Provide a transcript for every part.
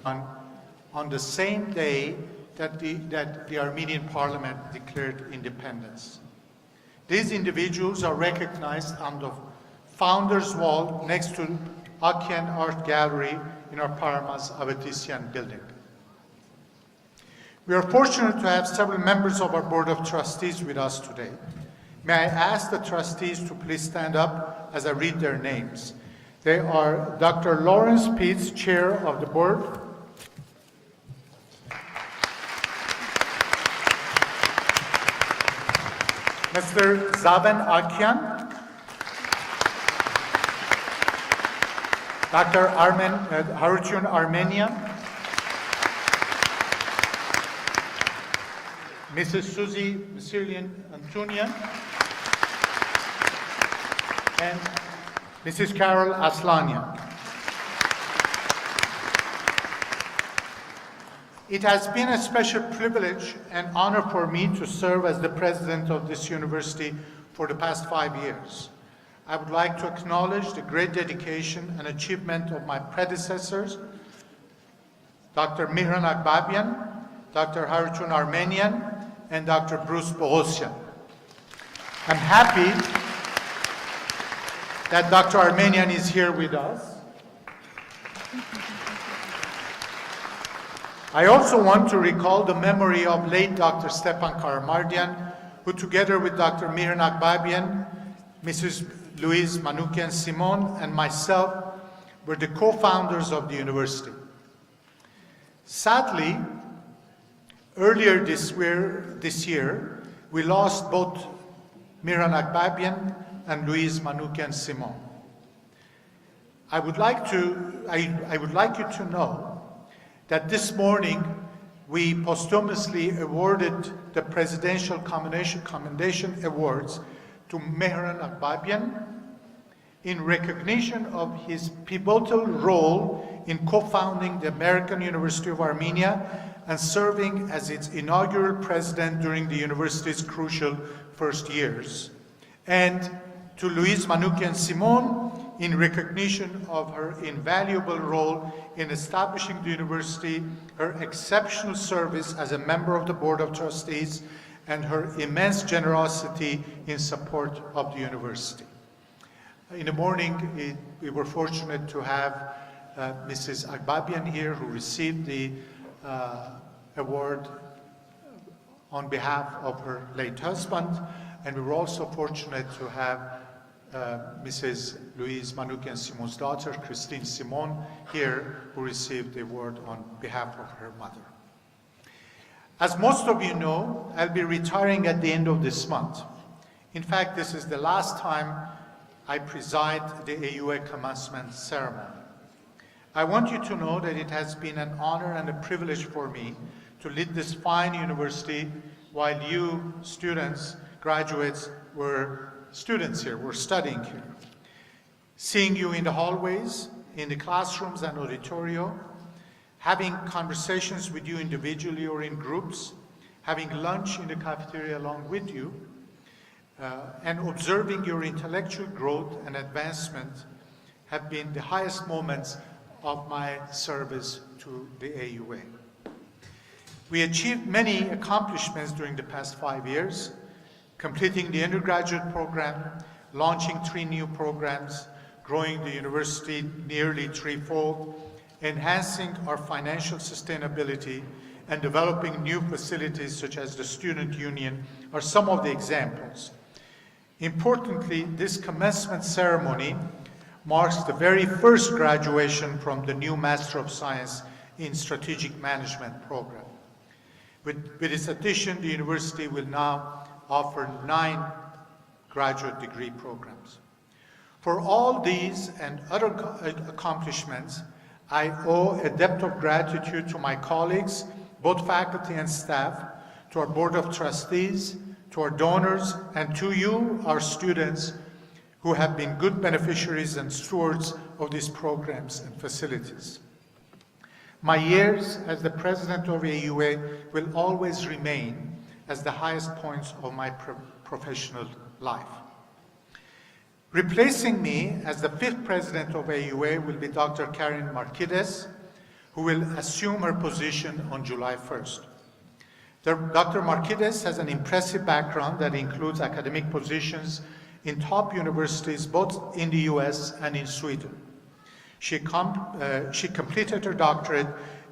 on the same day that the Armenian parliament declared independence. These individuals are recognized on the Founders Wall next to Akian Art Gallery in our Paramas Avetisian building. We are fortunate to have several members of our Board of Trustees with us today. May I ask the trustees to please stand up as I read their names. They are Dr. Lawrence Pitts, Chair of the Board, Mr. Zaven Akian, Dr. Harutyun Armenian, Mrs. Suzy Msirlian Antunian, and Mrs. Carol Aslanian. It has been a special privilege and honor for me to serve as the president of this university for the past 5 years. I would like to acknowledge the great dedication and achievement of my predecessors, Dr. Mihran Akbabian, Dr. Harutyun Armenian, and Dr. Bruce Boghosian. I'm happy that Dr. Armenian is here with us. I also want to recall the memory of late Dr. Stepan Karamardian, who together with Dr. Mihran Akbabian, Mrs. Louise Manoukian-Simon, and myself were the co-founders of the university. Sadly, earlier this year, we lost both Mihran Akbabian and Louise Manoukian-Simon. I would like you to know that this morning we posthumously awarded the Presidential Commendation Awards to Mihran Akbabian in recognition of his pivotal role in co-founding the American University of Armenia and serving as its inaugural president during the university's crucial first years, and to Louise Manoukian-Simon in recognition of her invaluable role in establishing the university, her exceptional service as a member of the Board of Trustees, and her immense generosity in support of the university. In the morning, we were fortunate to have Mrs. Akbabian here, who received the award on behalf of her late husband, and we were also fortunate to have Mrs. Louise Manoukian-Simon's daughter, Christine Simon, here, who received the award on behalf of her mother. As most of you know, I'll be retiring at the end of this month. In fact, this is the last time I preside the AUA commencement ceremony. I want you to know that it has been an honor and a privilege for me to lead this fine university while you students, graduates, were students here, were studying here. Seeing you in the hallways, in the classrooms and auditorio, having conversations with you individually or in groups, having lunch in the cafeteria along with you, and observing your intellectual growth and advancement have been the highest moments of my service to the AUA. We achieved many accomplishments during the past 5 years, completing the undergraduate program, launching 3 new programs, growing the university nearly 3-fold, enhancing our financial sustainability, and developing new facilities such as the Student Union are some of the examples. Importantly, this commencement ceremony marks the very first graduation from the new Master of Science in Strategic Management program. With its addition, the university will now offer 9 graduate degree programs. For all these and other accomplishments, I owe a debt of gratitude to my colleagues, both faculty and staff, to our Board of Trustees, to our donors, and to you, our students, who have been good beneficiaries and stewards of these programs and facilities. My years as the president of AUA will always remain as the highest points of my professional life. Replacing me as the 5th president of AUA will be Dr. Karin Markides, who will assume her position on July 1st. Dr. Marquides has an impressive background that includes academic positions in top universities both in the US and in Sweden. She completed her doctorate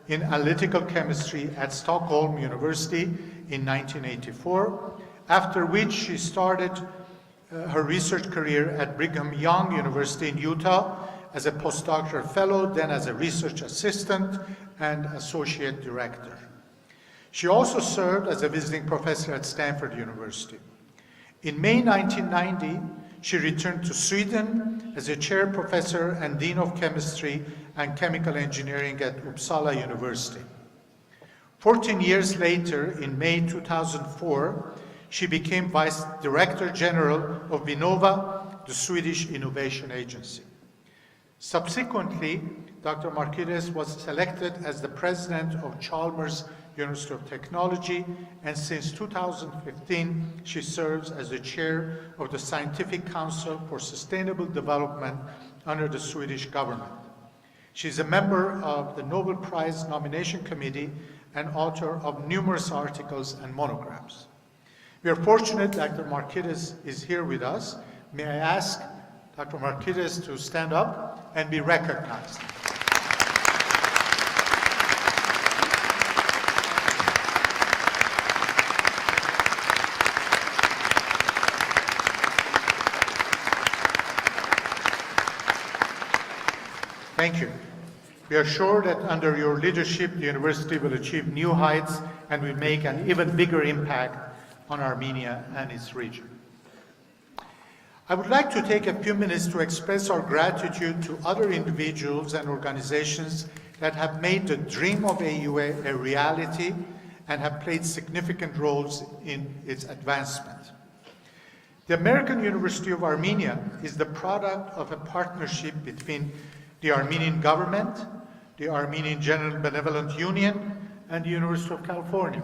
in analytical chemistry at Stockholm University in 1984, after which she started her research career at Brigham Young University in Utah as a postdoctoral fellow, then as a research assistant and associate director. She also served as a visiting professor at Stanford University. In May 1990, she returned to Sweden as a chair professor and dean of chemistry and chemical engineering at Uppsala University. 14 years later, in May 2004, she became Vice Director General of Vinnova, the Swedish innovation agency. Subsequently, Dr. Marquides was selected as the president of Chalmers University of Technology, and since 2015, she serves as the chair of the Scientific Council for Sustainable Development under the Swedish government. She's a member of the Nobel Prize nomination committee and author of numerous articles and monographs. We are fortunate Dr. Marquides is here with us. May I ask Dr. Marquides to stand up and be recognized. Thank you. We are sure that under your leadership, the university will achieve new heights and will make an even bigger impact on Armenia and its region. I would like to take a few minutes to express our gratitude to other individuals and organizations that have made the dream of AUA a reality and have played significant roles in its advancement. The American University of Armenia is the product of a partnership between the Armenian government, the Armenian General Benevolent Union, and the University of California.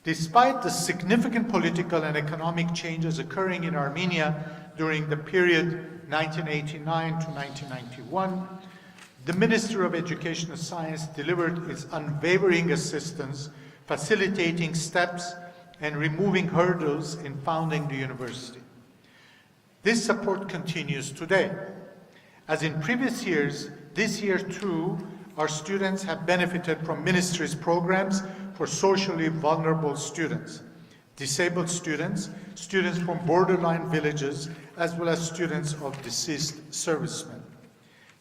Despite the significant political and economic changes occurring in Armenia during the period 1989 to 1991, the Ministry of Education and Science delivered its unwavering assistance, facilitating steps and removing hurdles in founding the university. This support continues today. As in previous years, this year too, our students have benefited from ministry's programs for socially vulnerable students, disabled students, students from borderline villages, as well as students of deceased servicemen.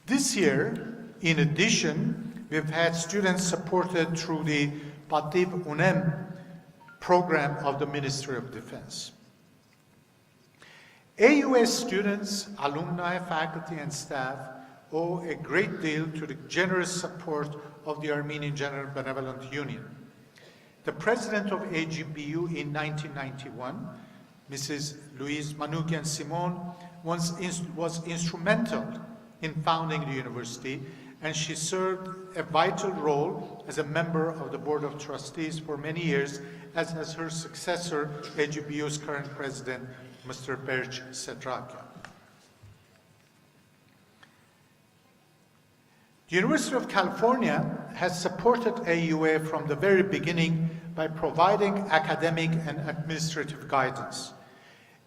This year, in addition, we've had students supported through the Pativ Unem program of the Ministry of Defense. AUA students, alumni, faculty, and staff owe a great deal to the generous support of the Armenian General Benevolent Union. The president of AGBU in 1991, Mrs. Louise Manoukian-Simon, was instrumental in founding the university, and she served a vital role as a member of the Board of Trustees for many years, as has her successor, AGBU's current president, Mr. Berch Setrakian. The University of California has supported AUA from the very beginning by providing academic and administrative guidance.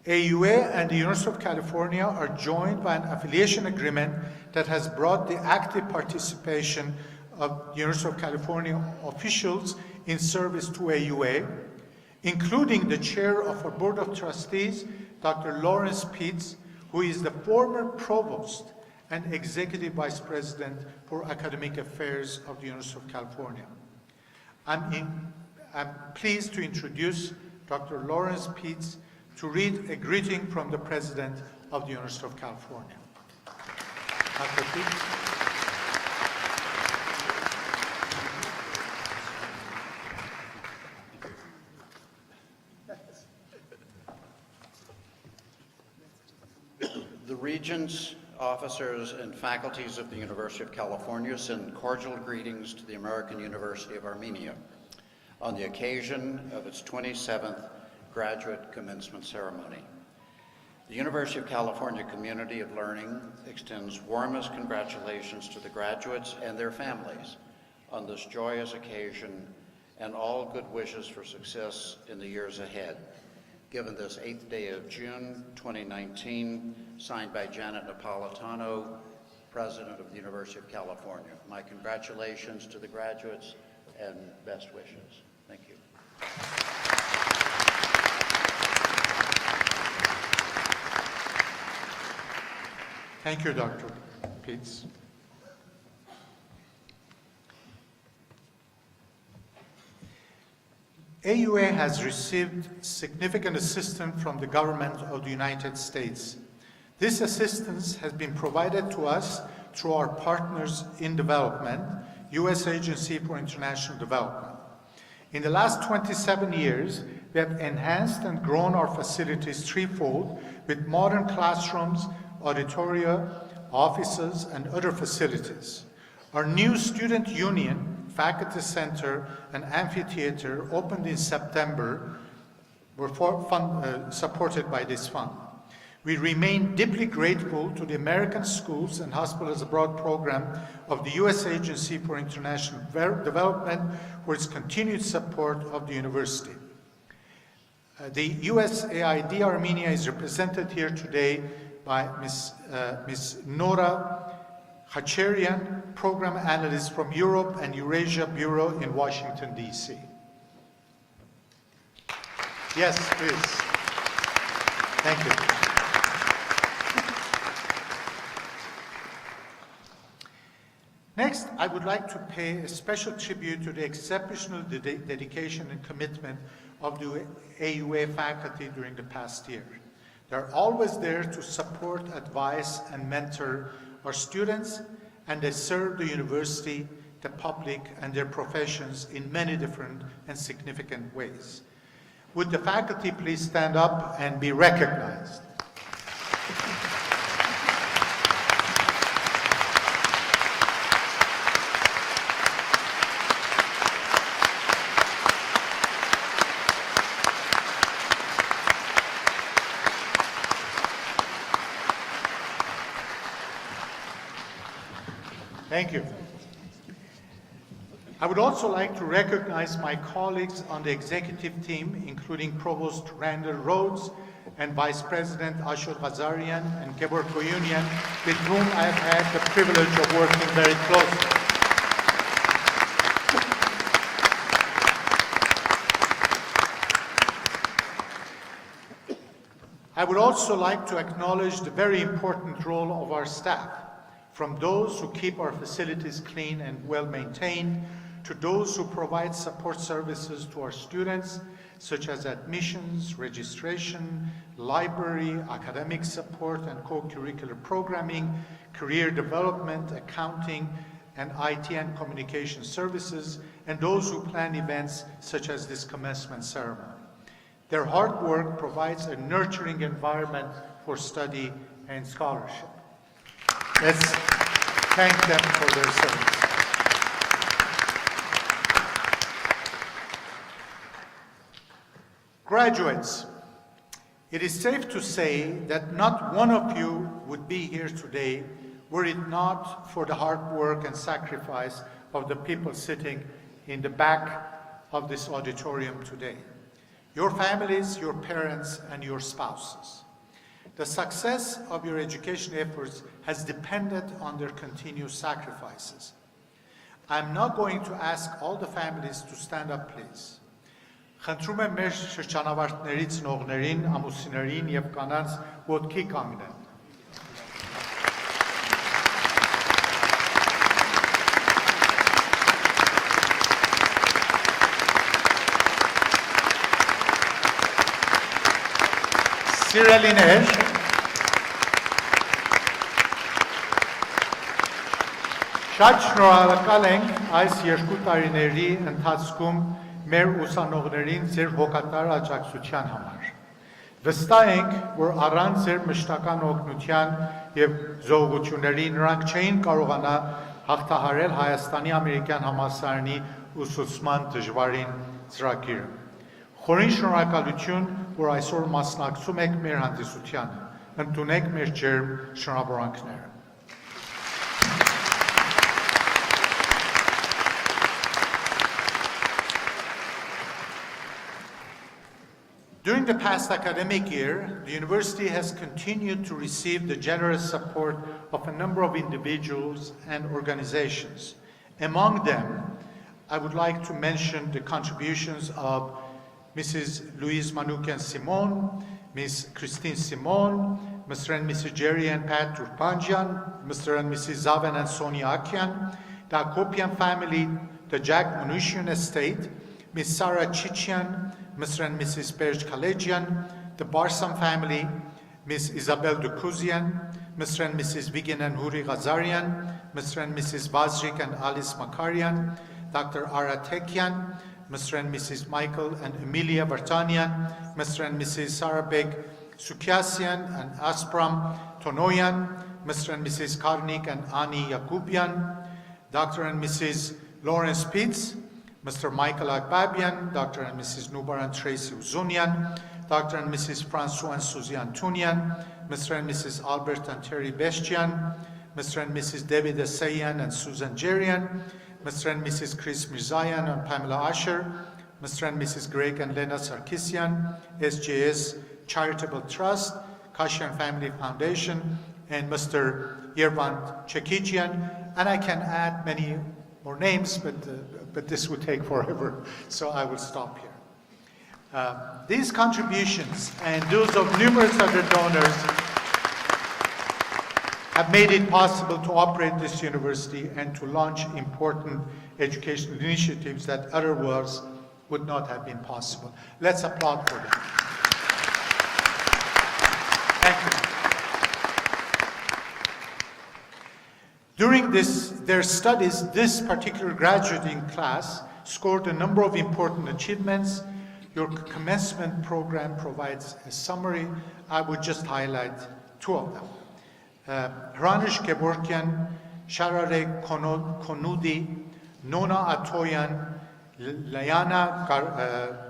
AUA and the University of California are joined by an affiliation agreement that has brought the active participation of the University of California officials in service to AUA, including the chair of our Board of Trustees, Dr. Lawrence Pitts, who is the former provost and executive vice president for academic affairs of the University of California. I'm pleased to introduce Dr. Lawrence Pitts to read a greeting from the president of the University of California. Dr. Pitts. The regents, officers, and faculties of the University of California send cordial greetings to the American University of Armenia on the occasion of its 27th graduate commencement ceremony. The University of California Community of Learning extends warmest congratulations to the graduates and their families on this joyous occasion and all good wishes for success in the years ahead. Given this 8th day of June 2019, signed by Janet Napolitano, President of the University of California. My congratulations to the graduates and best wishes. Thank you. Thank you, Dr. Pitts. AUA has received significant assistance from the government of the United States. This assistance has been provided to us through our partners in development, U.S. Agency for International Development. In the last 27 years, we have enhanced and grown our facilities threefold with modern classrooms, auditoria, offices, and other facilities. Our new student union, faculty center, and amphitheater opened in September were supported by this fund. We remain deeply grateful to the American Schools and Hospitals Abroad program of the U.S. Agency for International Development for its continued support of the university. The USAID Armenia is represented here today by Ms. Nora Hacherian, Program Analyst from Europe and Eurasia Bureau in Washington, D.C. Yes, please. Thank you. Next, I would like to pay a special tribute to the exceptional dedication and commitment of the AUA faculty during the past year. They're always there to support, advise, and mentor our students, and they serve the university, the public, and their professions in many different and significant ways. Would the faculty please stand up and be recognized? Thank you. I would also like to recognize my colleagues on the executive team, including Provost Randall Rhodes and Vice President Ashur Ghazarian and Gebor Koyunian, with whom I have had the privilege of working very closely. I would also like to acknowledge the very important role of our staff, from those who keep our facilities clean and well maintained, to those who provide support services to our students, such as admissions, registration, library, academic support and co-curricular programming, career development, accounting, and IT and communication services, and those who plan events such as this commencement ceremony. Their hard work provides a nurturing environment for study and scholarship. Let's thank them for their service. Graduates, it is safe to say that not one of you would be here today were it not for the hard work and sacrifice of the people sitting in the back of this auditorium today. Your families, your parents, and your spouses. The success of your education efforts has depended on their continued sacrifices. I'm now going to ask all the families to stand up, please. Խնդրում եմ մեր շրջանավարտներից նողներին, ամուսիններին եւ կանանց ոտքի կանգնեն։ Սիրելիներ, շատ շնորհակալ ենք այս երկու տարիների ընթացքում մեր ուսանողներին ձեր հոգատար աջակցության համար։ Վստահ ենք, որ առանց ձեր մշտական օգնության եւ զոհությունների նրանք չէին կարողանա հաղթահարել Հայաստանի ամերիկյան համալսարանի ուսուցման դժվարին ծրագիրը։ Խորին շնորհակալություն, որ այսօր մասնակցում եք մեր հանդիսությանը։ en toen ik merger schnaborankner. During the past academic year, the university has continued to receive the generous support of a number of individuals and organizations. Among them, I would like to mention the contributions of Mrs. Louise Manoukian-Simon, Ms. Christine Simon, Mr. and Mrs. Jerry and Pat Turpanjian, Mr. and Mrs. Zaven and Sonia Akian, the Akopian family, the Jack Manouchian estate, Ms. Sarah Chichian, Mr. and Mrs. Berj Kalejian, the Barsam family, Ms. Isabel Dukuzian, Mr. and Mrs. Vigin and Huri Ghazarian, Mr. and Mrs. Vazrik and Alice Makarian, Dr. Ara Tekian, Mr. and Mrs. Michael and Emilia Vartanian, Mr. and Mrs. Sarabek Sukyasian and Aspram Tonoyan, Mr. and Mrs. Karnik and Ani Yakubian, Dr. and Mrs. Lawrence Pitts, Mr. Michael Akbabian, Dr. and Mrs. Nubar and Tracy Uzunian, Dr. and Mrs. Francois and Suzy Antunian, Mr. and Mrs. Albert and Terry Bestian, Mr. and Mrs. David Essayan and Susan Jerian, Mr. and Mrs. Chris Mirzayan and Pamela Asher, Mr. and Mrs. Greg and Lena Sarkisian, SJS Charitable Trust, Kashian Family Foundation, and Mr. Yervant Chekijian. And I can add many more names, but this would take forever, so I will stop here. These contributions and those of numerous other donors have made it possible to operate this university and to launch important educational initiatives that otherwise would not have been possible. Let's applaud for them. Thank you. During their studies, this particular graduating class scored a number of important achievements. Your commencement program provides a summary. I would just highlight two of them. Hranish Gevorkian, Sharare Konudi, Nona Atoyan, Layana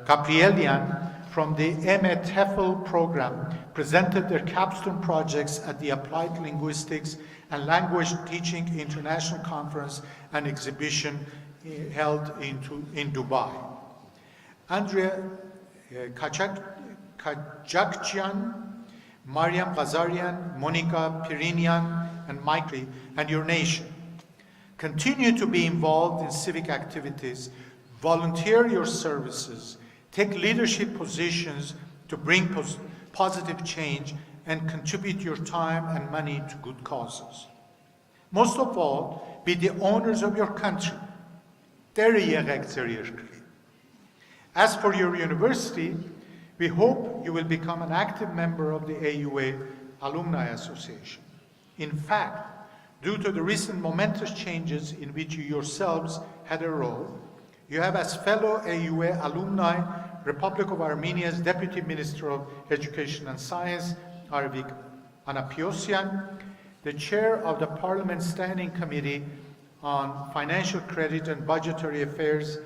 Gabrielian from the MA TEFL program presented their capstone projects at the Applied Linguistics and Language Teaching International Conference and Exhibition held in Dubai. Andrea Kajakjian, Mariam Ghazarian, Monica Pirinian, and Mike and your nation. Continue to be involved in civic activities, volunteer your services, take leadership positions to bring positive change, and contribute your time and money to good causes. Most of all, be the owners of your country. As for your university, we hope you will become an active member of the AUA Alumni Association. In fact, due to the recent momentous changes in which you yourselves had a role, you have as fellow AUA alumni, Republic of Armenia's Deputy Minister of Education and Science, Arvik Anapiosian, the chair of the Parliament Standing Committee on Financial Credit and Budgetary Affairs,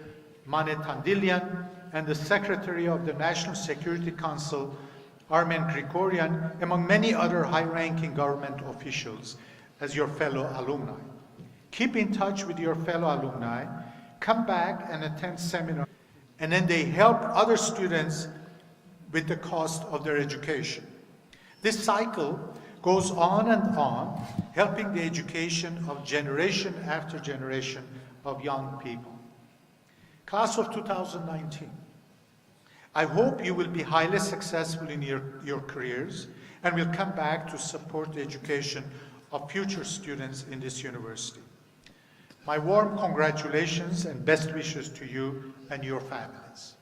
Mane Tandilian, and the Secretary of the National Security Council, Armen Grigorian, among many other high-ranking government officials, as your fellow alumni. Keep in touch with your fellow alumni, come back and attend seminars, and then they help other students with the cost of their education. This cycle goes on and on, helping the education of generation after generation of young people. Class of 2019, I hope you will be highly successful in your careers and will come back to support the education of future students in this university. My warm congratulations and best wishes to you and your families.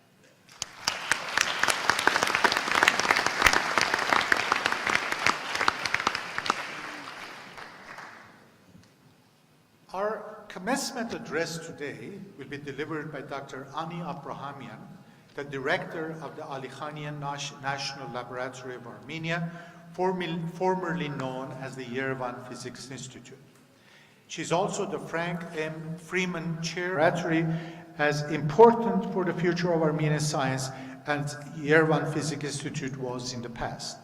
Our commencement address today will be delivered by Dr. Ani Abrahamian, the director of the Ali Khanian National Laboratory of Armenia, formerly known as the Yerevan Physics Institute. She's also the Frank M. Freeman Chair Laboratory, as important for the future of Armenian science as Yerevan Physics Institute was in the past.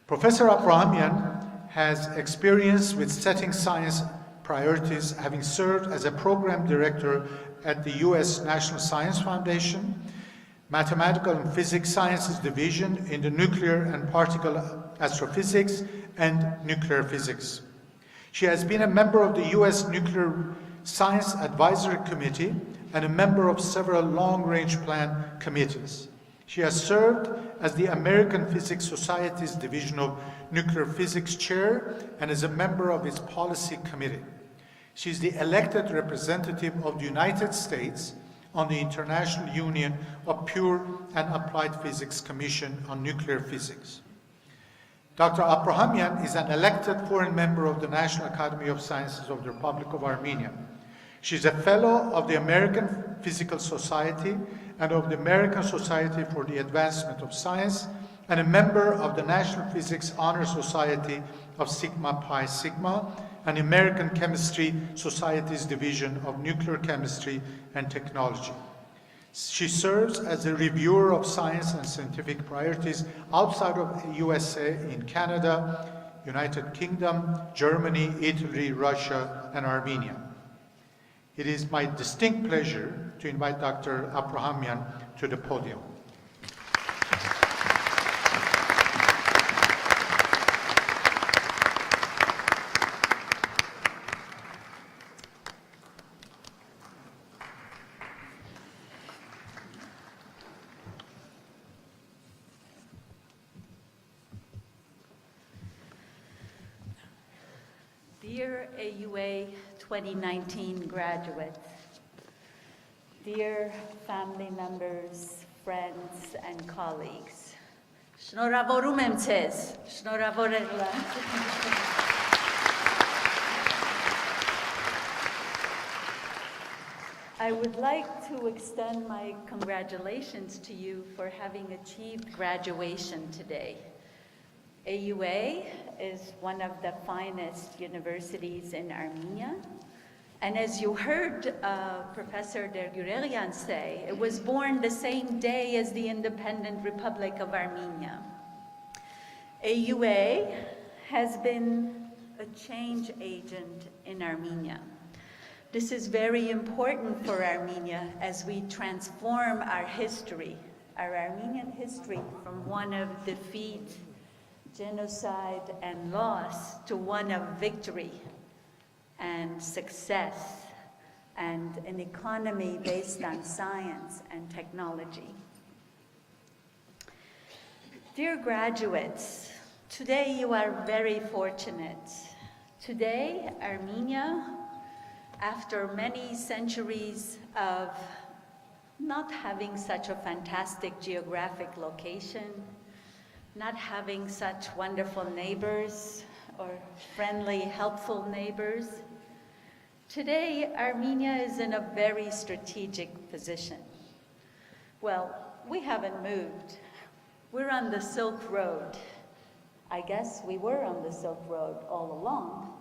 Professor Abrahamian has experience with setting science priorities, having served as a program director at the U.S. National Science Foundation, Mathematical and Physics Sciences Division in the Nuclear and Particle Astrophysics and Nuclear Physics. She has been a member of the U.S. Nuclear Science Advisory Committee and a member of several long-range plan committees. She has served as the American Physics Society's Division of Nuclear Physics Chair and is a member of its Policy Committee. She is the elected representative of the United States on the International Union of Pure and Applied Physics Commission on Nuclear Physics. Dr. Abrahamian is an elected foreign member of the National Academy of Sciences of the Republic of Armenia. She is a fellow of the American Physical Society and of the American Society for the Advancement of Science, and a member of the National Physics Honor Society of Sigma Pi Sigma, and American Chemistry Society's Division of Nuclear Chemistry and Technology. She serves as a reviewer of science and scientific priorities outside of the USA in Canada, United Kingdom, Germany, Italy, Russia, and Armenia. It is my distinct pleasure to invite Dr. Abrahamian to the podium. Dear AUA 2019 graduates, dear family members, friends, and colleagues, Shnoravorum emces, Shnoravorela. I would like to extend my congratulations to you for having achieved graduation today. AUA is one of the finest universities in Armenia. And as you heard Professor Dergurelian say, it was born the same day as the independent Republic of Armenia. AUA has been a change agent in Armenia. This is very important for Armenia as we transform our history, our Armenian history, from one of defeat, genocide, and loss to one of victory and success and an economy based on science and technology. Dear graduates, today you are very fortunate. Today, Armenia, after many centuries of not having such a fantastic geographic location, not having such wonderful neighbors or friendly, helpful neighbors. Today, Armenia is in a very strategic position. Well, we haven't moved. We're on the Silk Road. I guess we were on the Silk Road all along.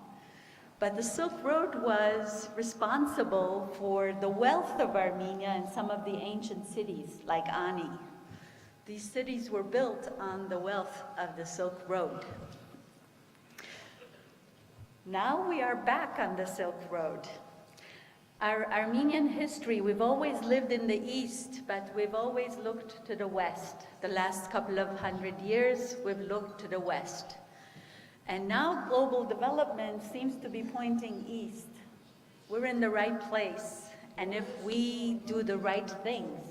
But the Silk Road was responsible for the wealth of Armenia and some of the ancient cities like Ani. These cities were built on the wealth of the Silk Road. Now we are back on the Silk Road. Our Armenian history, we've always lived in the East, but we've always looked to the West. The last couple of 100 years, we've looked to the West. And now global development seems to be pointing east. We're in the right place, and if we do the right things,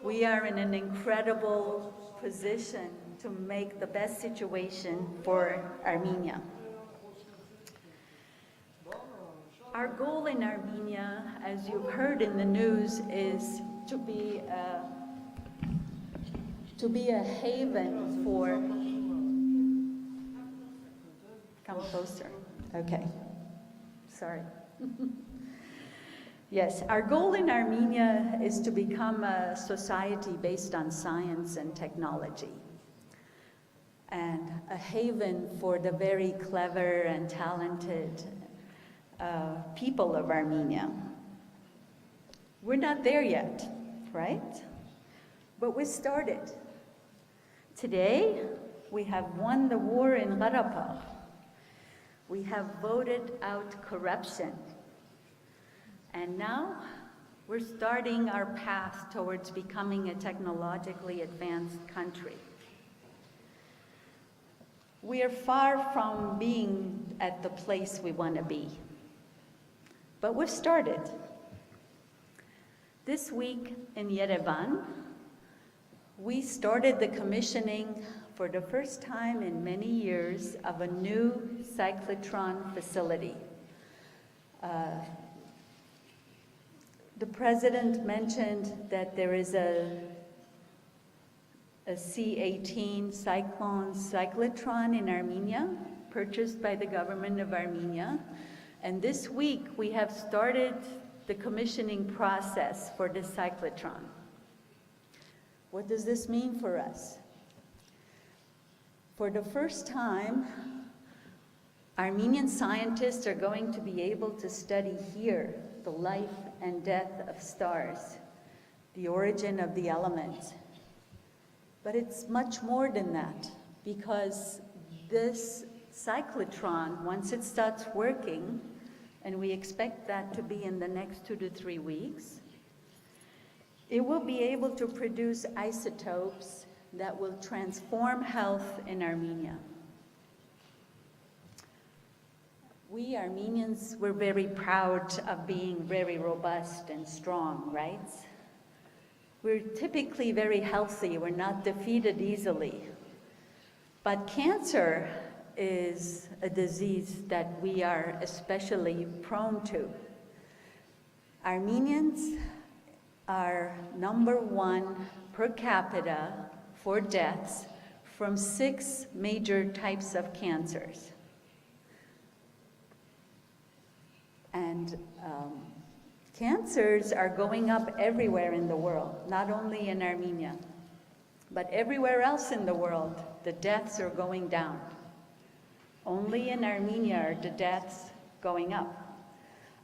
we are in an incredible position to make the best situation for Armenia. Our goal in Armenia, as you've heard in the news, is to be a haven for... Come closer. Okay. Sorry. Yes, our goal in Armenia is to become a society based on science and technology, and a haven for the very clever and talented people of Armenia. We're not there yet, right? But we started. Today, we have won the war in Qarabakh. We have voted out corruption. And now we're starting our path towards becoming a technologically advanced country. We are far from being at the place we want to be, but we've started. This week in Yerevan, we started the commissioning for the first time in many years of a new cyclotron facility. The president mentioned that there is a C-18 cyclotron in Armenia, purchased by the government of Armenia. And this week, we have started the commissioning process for this cyclotron. What does this mean for us? For the first time, Armenian scientists are going to be able to study here the life and death of stars, the origin of the elements. But it's much more than that, because this cyclotron, once it starts working, and we expect that to be in the next 2 to 3 weeks, it will be able to produce isotopes that will transform health in Armenia. We Armenians, we're very proud of being very robust and strong, right? We're typically very healthy. We're not defeated easily. But cancer is a disease that we are especially prone to. Armenians are #1 per capita for deaths from 6 major types of cancers. And cancers are going up everywhere in the world, not only in Armenia, but everywhere else in the world, the deaths are going down. Only in Armenia are the deaths going up.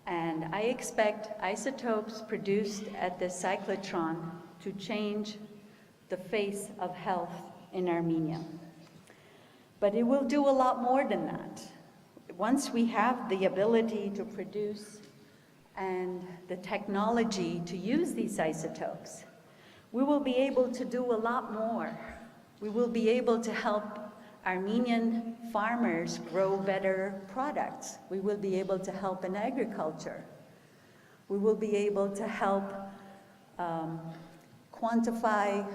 And I expect isotopes produced at the cyclotron to change the face of health in Armenia. But it will do a lot more than that. Once we have the ability to produce and the technology to use these isotopes, we will be able to do a lot more. We will be able to help Armenian farmers grow better products. We will be able to help in agriculture. We will be able to help quantify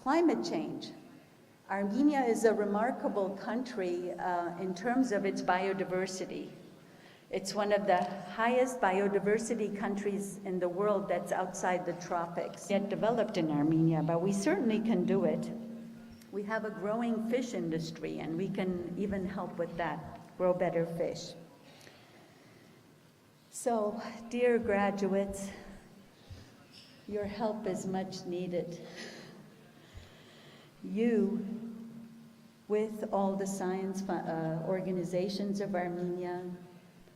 climate change. Armenia is a remarkable country in terms of its biodiversity. It's one of the highest biodiversity countries in the world that's outside the tropics. Yet developed in Armenia, but we certainly can do it. We have a growing fish industry, and we can even help with that, grow better fish. So, dear graduates, your help is much needed. You, with all the science organizations of Armenia,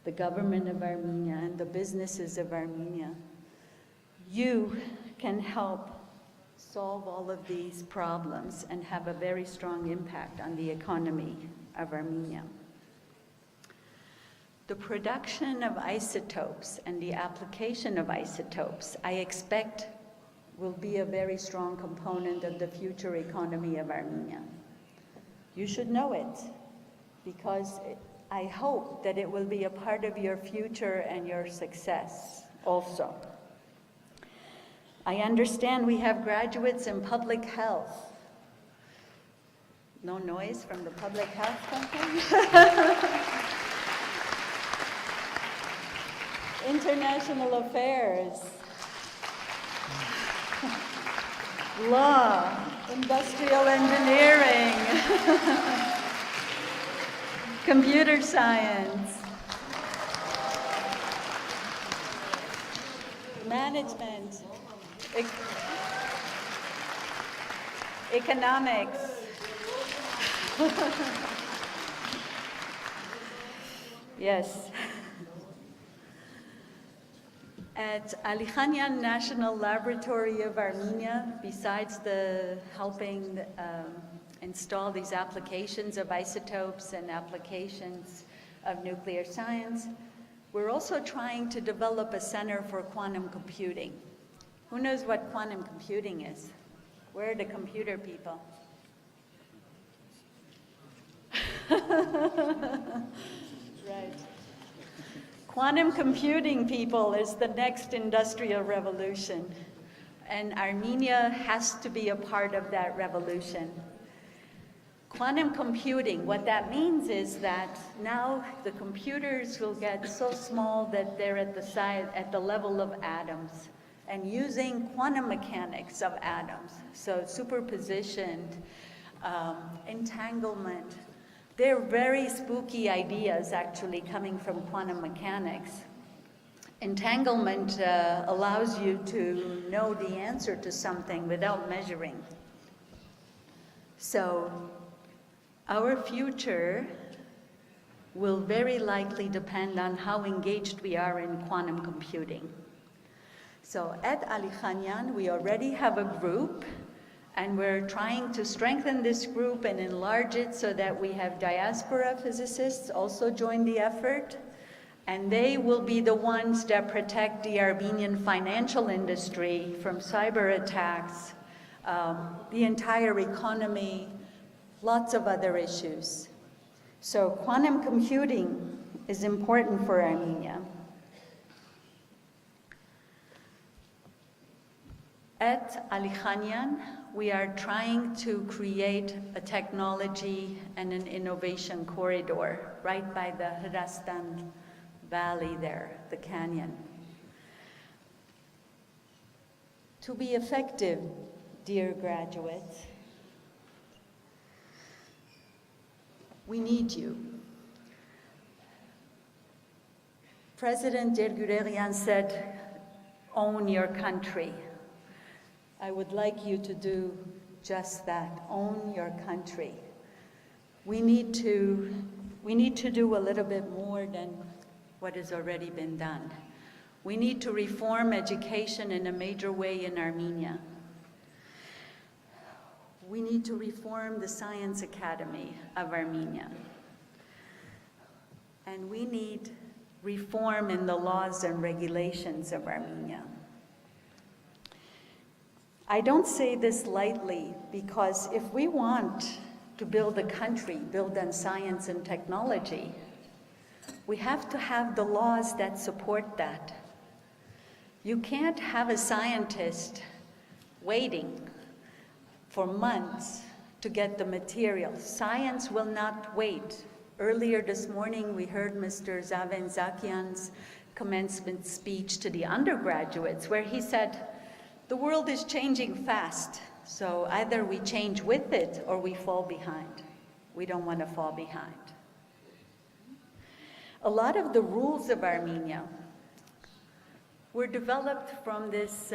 the government of Armenia, and the businesses of Armenia, you can help solve all of these problems and have a very strong impact on the economy of Armenia. The production of isotopes and the application of isotopes, I expect, will be a very strong component of the future economy of Armenia. You should know it, because I hope that it will be a part of your future and your success also. I understand we have graduates in public health. No noise from the public health company? International affairs. Law, industrial engineering, computer science, management, economics. Yes. At Ali Khanian National Laboratory of Armenia, besides the helping install these applications of isotopes and applications of nuclear science. We're also trying to develop a center for quantum computing. Who knows what quantum computing is? Where are the computer people? Right. Quantum computing, people, is the next industrial revolution. And Armenia has to be a part of that revolution. Quantum computing, what that means is that now the computers will get so small that they're at the level of atoms, and using quantum mechanics of atoms, so superposition, entanglement. They're very spooky ideas actually coming from quantum mechanics. Entanglement allows you to know the answer to something without measuring. So our future will very likely depend on how engaged we are in quantum computing. So at Ali Khanyan, we already have a group, and we're trying to strengthen this group and enlarge it so that we have diaspora physicists also join the effort. And they will be the ones that protect the Armenian financial industry from cyber attacks, the entire economy, lots of other issues. So quantum computing is important for Armenia. At Ali Khanyan, we are trying to create a technology and an innovation corridor right by the Hrastan Valley there, the canyon. To be effective, dear graduates, we need you. President Dergurerian said, own your country. I would like you to do just that, own your country. We need to do a little bit more than what has already been done. We need to reform education in a major way in Armenia. We need to reform the Science Academy of Armenia. And we need reform in the laws and regulations of Armenia. I don't say this lightly, because if we want to build a country built on science and technology, we have to have the laws that support that. You can't have a scientist waiting for months to get the material. Science will not wait. Earlier this morning, we heard Mr. Zaven Zakian's commencement speech to the undergraduates, where he said, the world is changing fast, so either we change with it or we fall behind. We don't want to fall behind. A lot of the rules of Armenia were developed from this,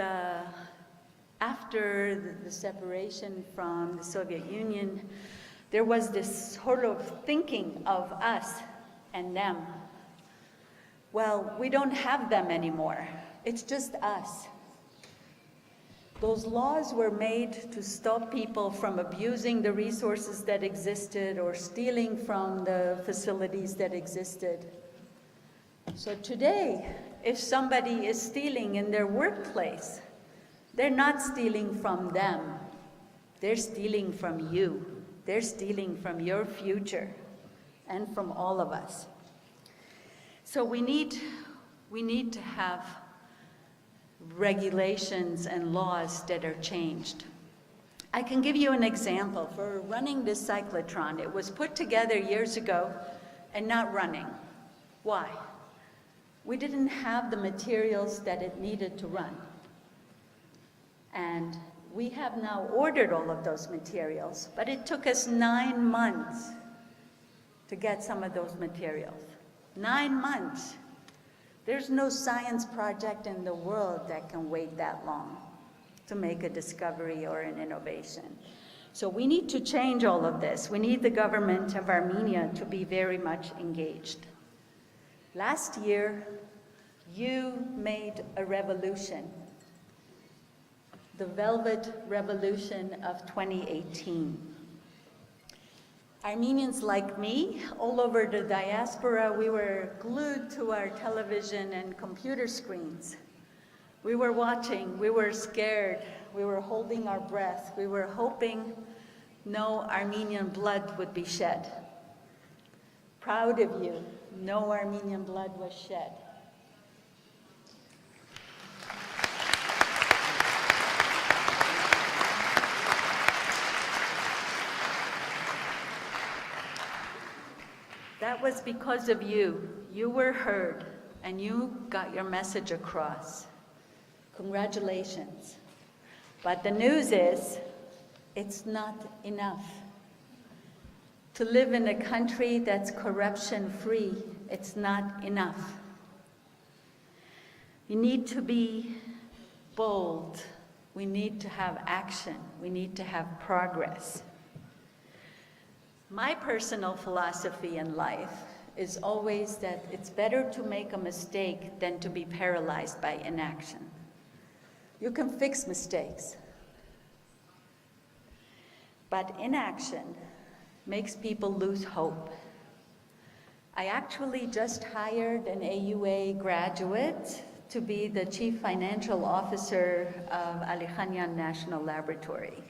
after the separation from the Soviet Union, there was this sort of thinking of us and them. Well, we don't have them anymore. It's just us. Those laws were made to stop people from abusing the resources that existed or stealing from the facilities that existed. So today, if somebody is stealing in their workplace, they're not stealing from them. They're stealing from you. They're stealing from your future and from all of us. So we need to have regulations and laws that are changed. I can give you an example. For running this cyclotron, it was put together years ago and not running. Why? We didn't have the materials that it needed to run. And we have now ordered all of those materials, but it took us 9 months to get some of those materials. 9 months. There's no science project in the world that can wait that long to make a discovery or an innovation. So we need to change all of this. We need the government of Armenia to be very much engaged. Last year, you made a revolution, the Velvet Revolution of 2018. Armenians like me, all over the diaspora, we were glued to our television and computer screens. We were watching, we were scared, we were holding our breath, we were hoping no Armenian blood would be shed. Proud of you, no Armenian blood was shed. That was because of you. You were heard, and you got your message across. Congratulations. But the news is, it's not enough. To live in a country that's corruption-free, it's not enough. You need to be bold. We need to have action. We need to have progress. My personal philosophy in life is always that it's better to make a mistake than to be paralyzed by inaction. You can fix mistakes, but inaction makes people lose hope. I actually just hired an AUA graduate to be the Chief Financial Officer of Alichanyan National Laboratory.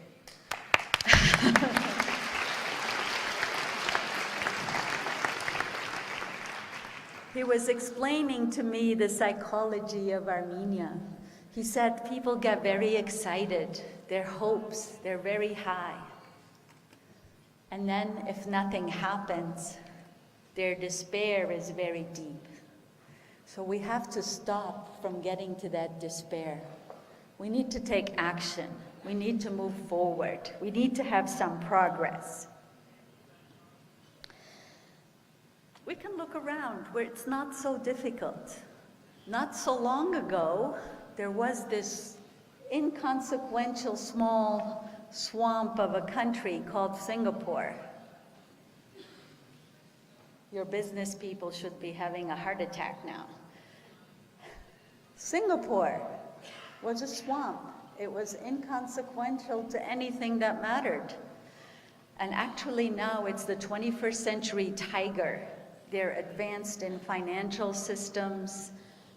He was explaining to me the psychology of Armenia. He said people get very excited, their hopes, they're very high. And then if nothing happens, their despair is very deep. So we have to stop from getting to that despair. We need to take action. We need to move forward. We need to have some progress. We can look around where it's not so difficult. Not so long ago, there was this inconsequential small swamp of a country called Singapore. Your business people should be having a heart attack now. Singapore was a swamp. It was inconsequential to anything that mattered. And actually now it's the 21st century tiger. They're advanced in financial systems,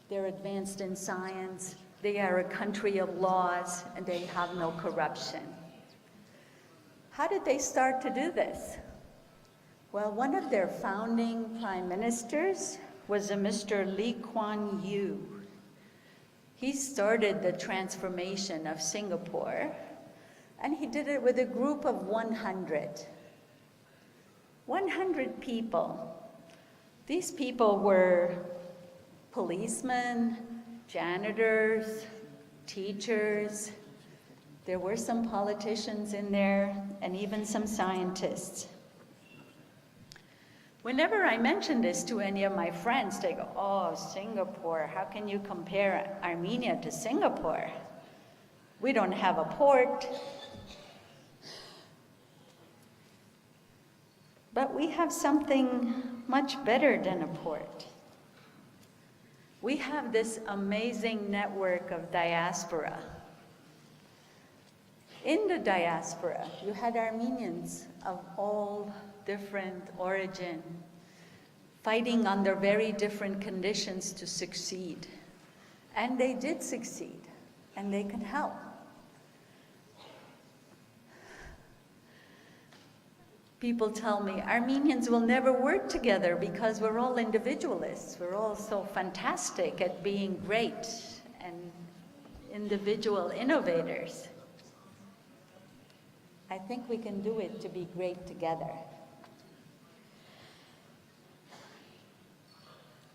they're advanced in science, they are a country of laws, and they have no corruption. How did they start to do this? Well, one of their founding prime ministers was a Mr. Lee Kuan Yew. He started the transformation of Singapore, and he did it with a group of 100. 100 people. These people were policemen, janitors, teachers. There were some politicians in there, and even some scientists. Whenever I mention this to any of my friends, they go, "Oh, Singapore, how can you compare Armenia to Singapore? We don't have a port." But we have something much better than a port. We have this amazing network of diaspora. In the diaspora, you had Armenians of all different origin, fighting under very different conditions to succeed. And they did succeed, and they can help. People tell me Armenians will never work together because we're all individualists. We're all so fantastic at being great and individual innovators. I think we can do it to be great together.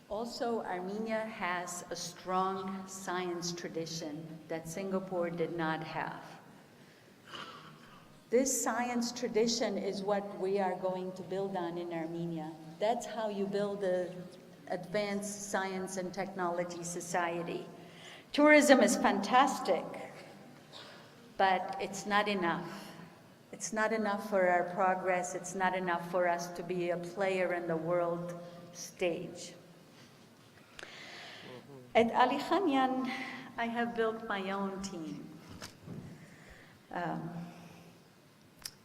Also, Armenia has a strong science tradition that Singapore did not have. This science tradition is what we are going to build on in Armenia. That's how you build an advanced science and technology society. Tourism is fantastic, but it's not enough. It's not enough for our progress. It's not enough for us to be a player in the world stage. At Alichanyan, I have built my own team.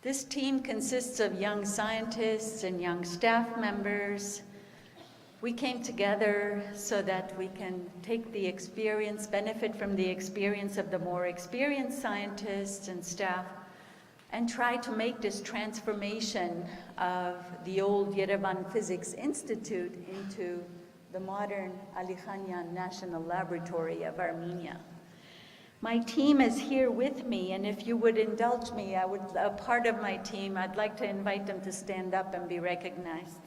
This team consists of young scientists and young staff members. We came together so that we can take the experience, benefit from the experience of the more experienced scientists and staff, and try to make this transformation of the old Yerevan Physics Institute into the modern Ali Khanyan National Laboratory of Armenia. My team is here with me, and if you would indulge me, a part of my team, I'd like to invite them to stand up and be recognized.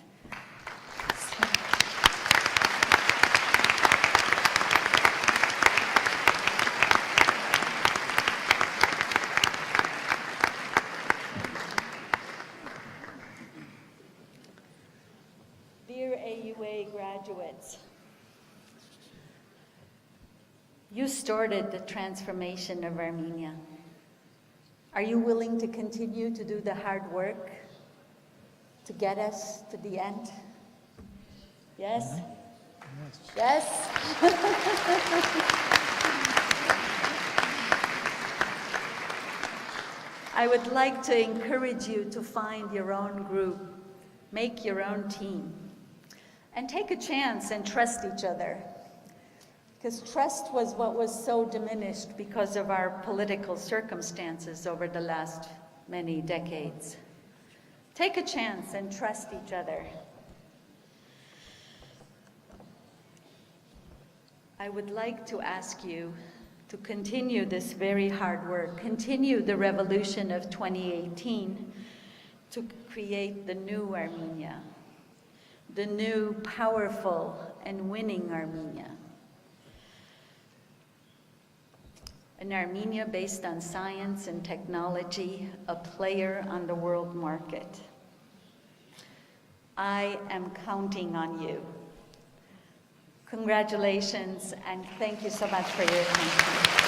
Dear AUA graduates, you started the transformation of Armenia. Are you willing to continue to do the hard work to get us to the end? Yes? Yes? I would like to encourage you to find your own group, make your own team, and take a chance and trust each other. Because trust was what was so diminished because of our political circumstances over the last many decades. Take a chance and trust each other. I would like to ask you to continue this very hard work, continue the revolution of 2018 to create the new Armenia, the new, powerful, and winning Armenia. An Armenia based on science and technology, a player on the world market. I am counting on you. Congratulations, and thank you so much for your attention.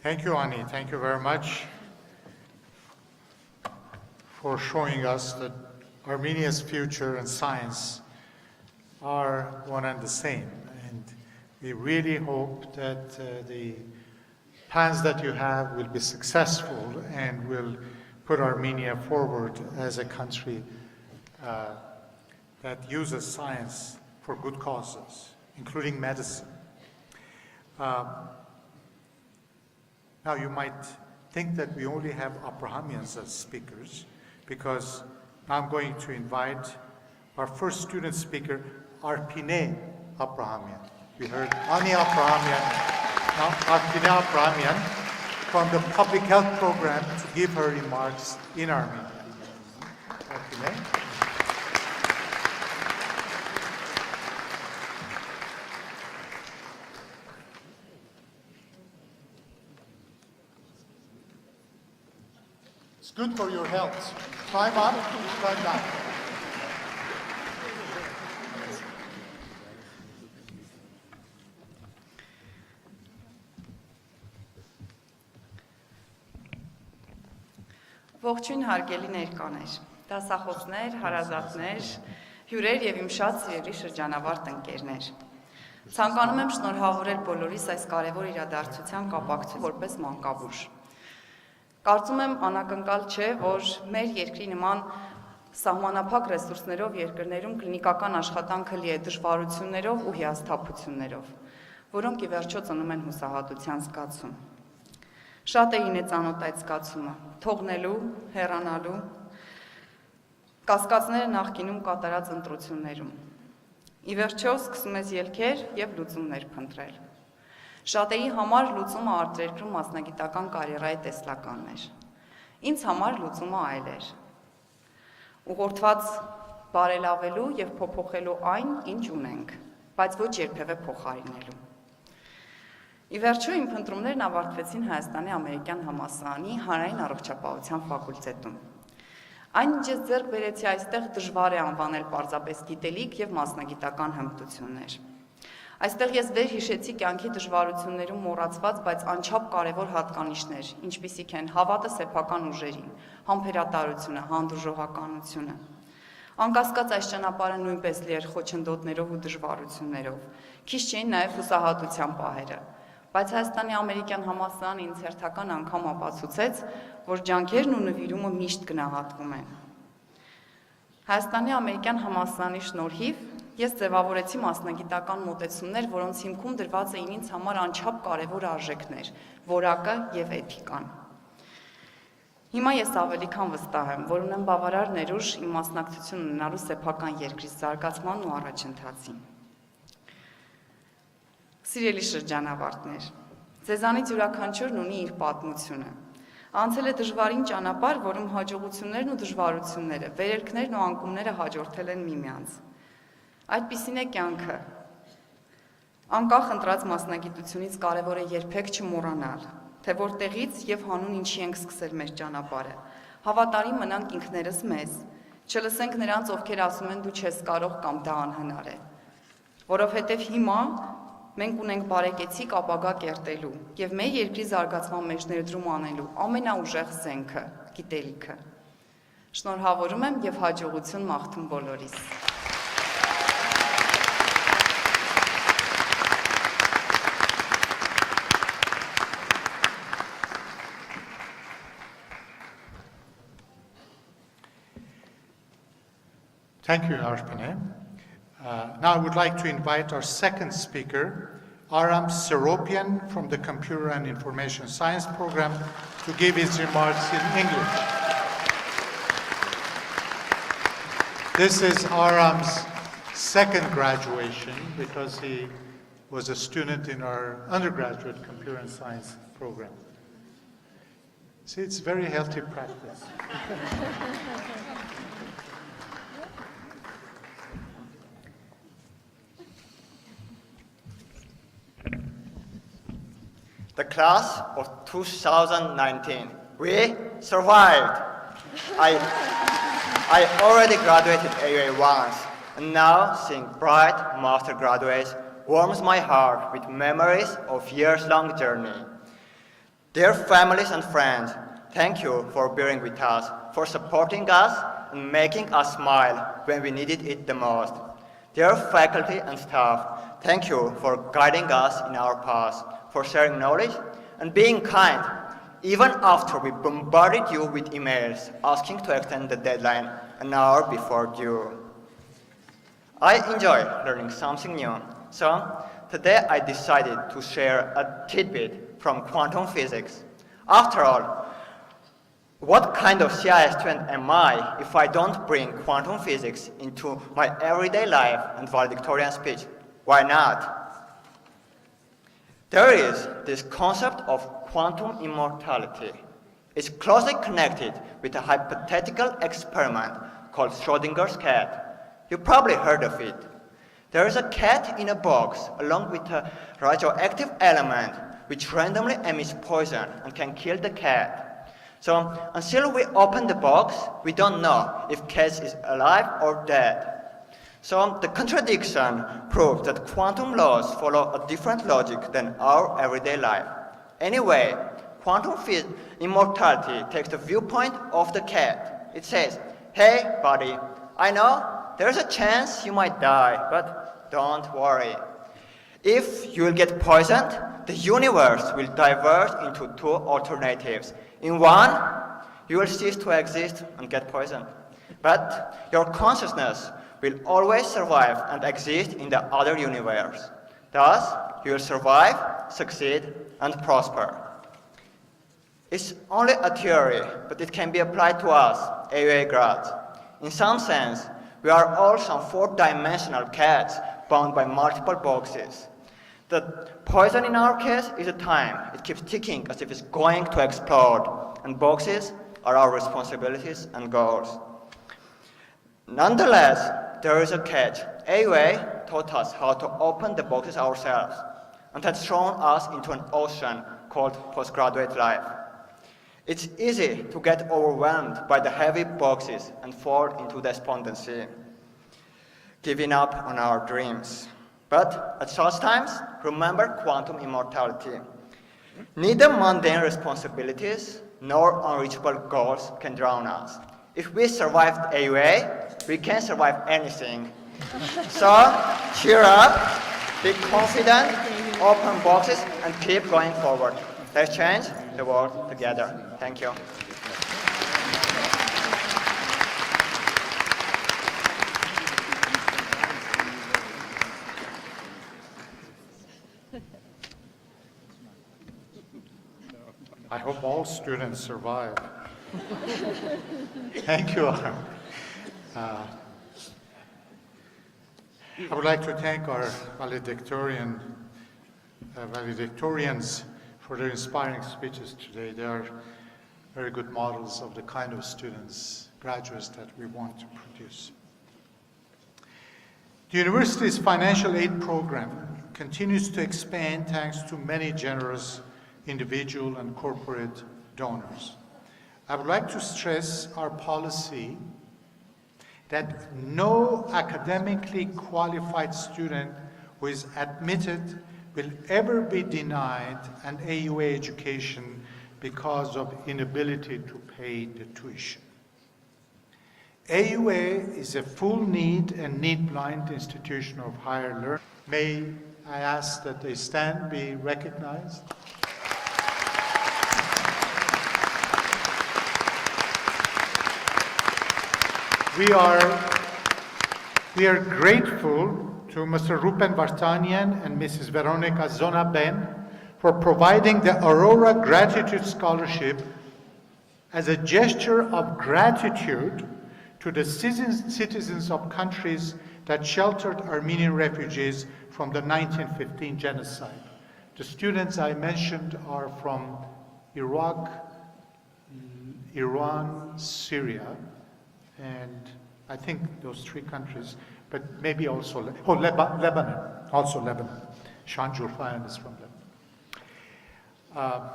Thank you, Ani. Thank you very much for showing us that Armenia's future and science are one and the same. And we really hope that the plans that you have will be successful and will put Armenia forward as a country that uses science for good causes, including medicine. Now, you might think that we only have Abrahamians as speakers, because now I'm going to invite our first student speaker, Arpine Abrahamian. We heard Ani Abrahamian, now Arpine Abrahamian, from the public health program to give her remarks in Armenia. Arpine. It's good for your health. Climb up, climb down. Ողջույն հարգելի ներկաներ, դասախոսներ, հարազատներ, հյուրեր եւ իմ շատ սիրելի շրջանավարտ ընկերներ։ Ցանկանում եմ շնորհավորել բոլորիս այս կարևոր իրադարձության կապակցությամբ որպես մանկաբույժ։ Կարծում եմ անակնկալ չէ, որ մեր երկրի նման սահմանափակ ռեսուրսներով երկրներում կլինիկական աշխատանքը լի է դժվարություններով ու հիասթափություններով, որոնք ի վերջո ծնում են հուսահատության զգացում։ Շատերին է ծանոթ այդ զգացումը, թողնելու, հեռանալու, կասկածները նախկինում կատարած ընտրություններում։ Ի վերջո սկսում ես ելքեր եւ լուծումներ փնտրել։ Շատերի համար լուծումը արտերկրում մասնագիտական կարիերայի տեսլականն էր։ Ինձ համար լուծումը այլ էր։ Ուղղորդված բարելավելու եւ փոփոխելու այն, ինչ ունենք, բայց ոչ երբևէ փոխարինելու։ Ի վերջո իմ փնտրումներն ավարտվեցին Հայաստանի ամերիկյան համալսարանի հանրային առողջապահության ֆակուլտետում։ Այն, ինչ ես ձեռք բերեցի այստեղ, դժվար է անվանել պարզապես գիտելիք եւ մասնագիտական հմտություններ։ Այստեղ ես վեր հիշեցի կյանքի դժվարություններում մոռացված, բայց անչափ կարևոր հատկանիշներ, ինչպիսիք են հավատը սեփական ուժերին, համբերատարությունը, հանդուրժողականությունը։ Անկասկած այս ճանապարհը նույնպես լի էր խոչընդոտներով ու դժվարություններով, քիչ չէին նաև հուսահատության պահերը, բայց Հայաստանի ամերիկյան համալսարանը ինձ հերթական անգամ ապացուցեց, որ ջանքերն ու նվիրումը միշտ գնահատվում են։ Հայաստանի ամերիկյան համալսարանի շնորհիվ ես ձևավորեցի մասնագիտական մոտեցումներ, որոնց հիմքում դրված էին ինձ համար անչափ կարևոր արժեքներ, որակը եւ էթիկան։ Հիմա ես ավելի քան վստահ եմ, որ ունեմ բավարար ներուժ իմ մասնակցություն ունենալու սեփական երկրի զարգացման ու առաջընթացին։ Սիրելի շրջանավարտներ, ձեզանից յուրաքանչյուրն ունի իր պատմությունը։ Անցել է դժվարին ճանապարհ, որում հաջողություններն ու դժվարությունները, վերելքներն ու անկումները հաջորդել են միմյանց։ Այդպիսին է կյանքը։ Անկախ ընտրած մասնագիտությունից կարևոր է երբեք չմոռանալ, թե որտեղից եւ հանուն ինչի ենք սկսել մեր ճանապարհը։ Հավատարիմ մնանք ինքներս մեզ, չլսենք նրանց, ովքեր ասում են դու չես կարող կամ դա անհնար է։ Որովհետեւ հիմա մենք ունենք բարեկեցիկ ապագա կերտելու եւ մեր երկրի զարգացման մեջ ներդրում անելու ամենաուժեղ զենքը՝ գիտելիքը։ Շնորհավորում եմ եւ հաջողություն մաղթում բոլորիս։ Thank you, Arpine. Now I would like to invite our second speaker, Aram Seropian from the Computer and Information Science program, to give his remarks in English. This is Aram's second graduation because he was a student in our undergraduate Computer and Science program. See, it's very healthy practice. The class of 2019, we survived. I already graduated AUA once, and now seeing bright master graduates warms my heart with memories of years-long journey. Dear families and friends, thank you for bearing with us, for supporting us and making us smile when we needed it the most. Dear faculty and staff, thank you for guiding us in our path, for sharing knowledge and being kind, even after we bombarded you with emails asking to extend the deadline an hour before due. I enjoy learning something new, so today I decided to share a tidbit from quantum physics. After all, what kind of CIS student am I if I don't bring quantum physics into my everyday life and valedictorian speech? Why not? There is this concept of quantum immortality. It's closely connected with a hypothetical experiment called Schrödinger's cat. You probably heard of it. There is a cat in a box along with a radioactive element which randomly emits poison and can kill the cat. So until we open the box, we don't know if cat is alive or dead. So the contradiction proves that quantum laws follow a different logic than our everyday life. Anyway, quantum immortality takes the viewpoint of the cat. It says, hey buddy, I know there's a chance you might die, but don't worry. If you will get poisoned, the universe will diverge into two alternatives. In one, you will cease to exist and get poisoned. But your consciousness will always survive and exist in the other universe. Thus, you will survive, succeed, and prosper. It's only a theory, but it can be applied to us, AUA grads. In some sense, we are all some four-dimensional cats bound by multiple boxes. The poison in our case is a time. It keeps ticking as if it's going to explode, and boxes are our responsibilities and goals. Nonetheless, there is a catch. AUA taught us how to open the boxes ourselves, and has thrown us into an ocean called postgraduate life. It's easy to get overwhelmed by the heavy boxes and fall into despondency, giving up on our dreams. But at such times, remember quantum immortality. Neither mundane responsibilities nor unreachable goals can drown us. If we survived AUA, we can survive anything. So, cheer up, be confident, open boxes, and keep going forward. Let's change the world together. Thank you. I hope all students survive. Thank you. I would like to thank our valedictorians for their inspiring speeches today. They are very good models of the kind of students, graduates that we want to produce. The university's financial aid program continues to expand thanks to many generous individual and corporate donors. I would like to stress our policy that no academically qualified student who is admitted will ever be denied an AUA education because of inability to pay the tuition. AUA is a full need and need-blind institution of higher learning. May I ask that they stand, be recognized? We are grateful to Mr. Rupen Vartanian and Mrs. Veronica Zonaben for providing the Aurora Gratitude Scholarship as a gesture of gratitude to the citizens of countries that sheltered Armenian refugees from the 1915 genocide. The students I mentioned are from Iraq, Iran, Syria, and I think those three countries, but maybe also, Lebanon, also Lebanon. Shan Jurfayan is from Lebanon.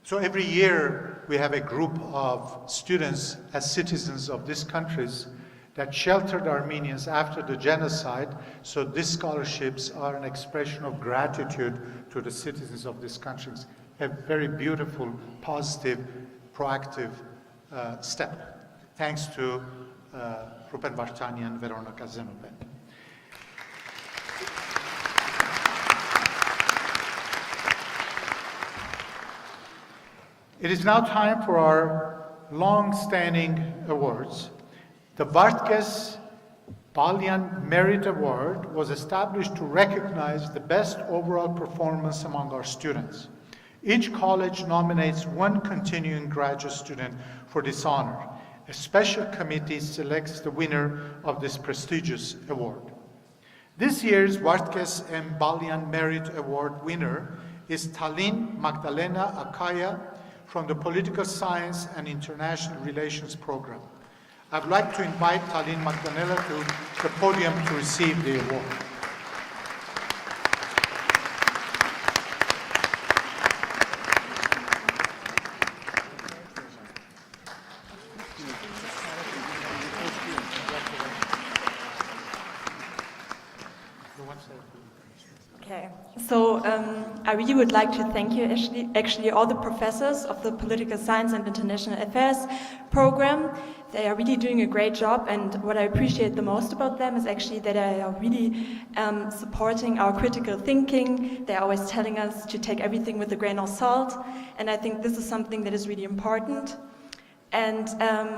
So every year we have a group of students as citizens of these countries that sheltered Armenians after the genocide. So these scholarships are an expression of gratitude to the citizens of these countries. A very beautiful, positive, proactive step. Thanks to Rupen Vartanian and Veronica Zonaben. It is now time for our long-standing awards. The Vartkes Balyan Merit Award was established to recognize the best overall performance among our students. Each college nominates one continuing graduate student for this honor. A special committee selects the winner of this prestigious award. This year's Vartkes M. Balyan Merit Award winner is Tallinn Magdalena Akaya from the Political Science and International Relations program. I'd like to invite Tallinn Magdalena to the podium to receive the award. Okay, so I really would like to thank you, actually all the professors of the Political Science and International Affairs program. They are really doing a great job, and what I appreciate the most about them is actually that they are really supporting our critical thinking. They're always telling us to take everything with a grain of salt, and I think this is something that is really important. And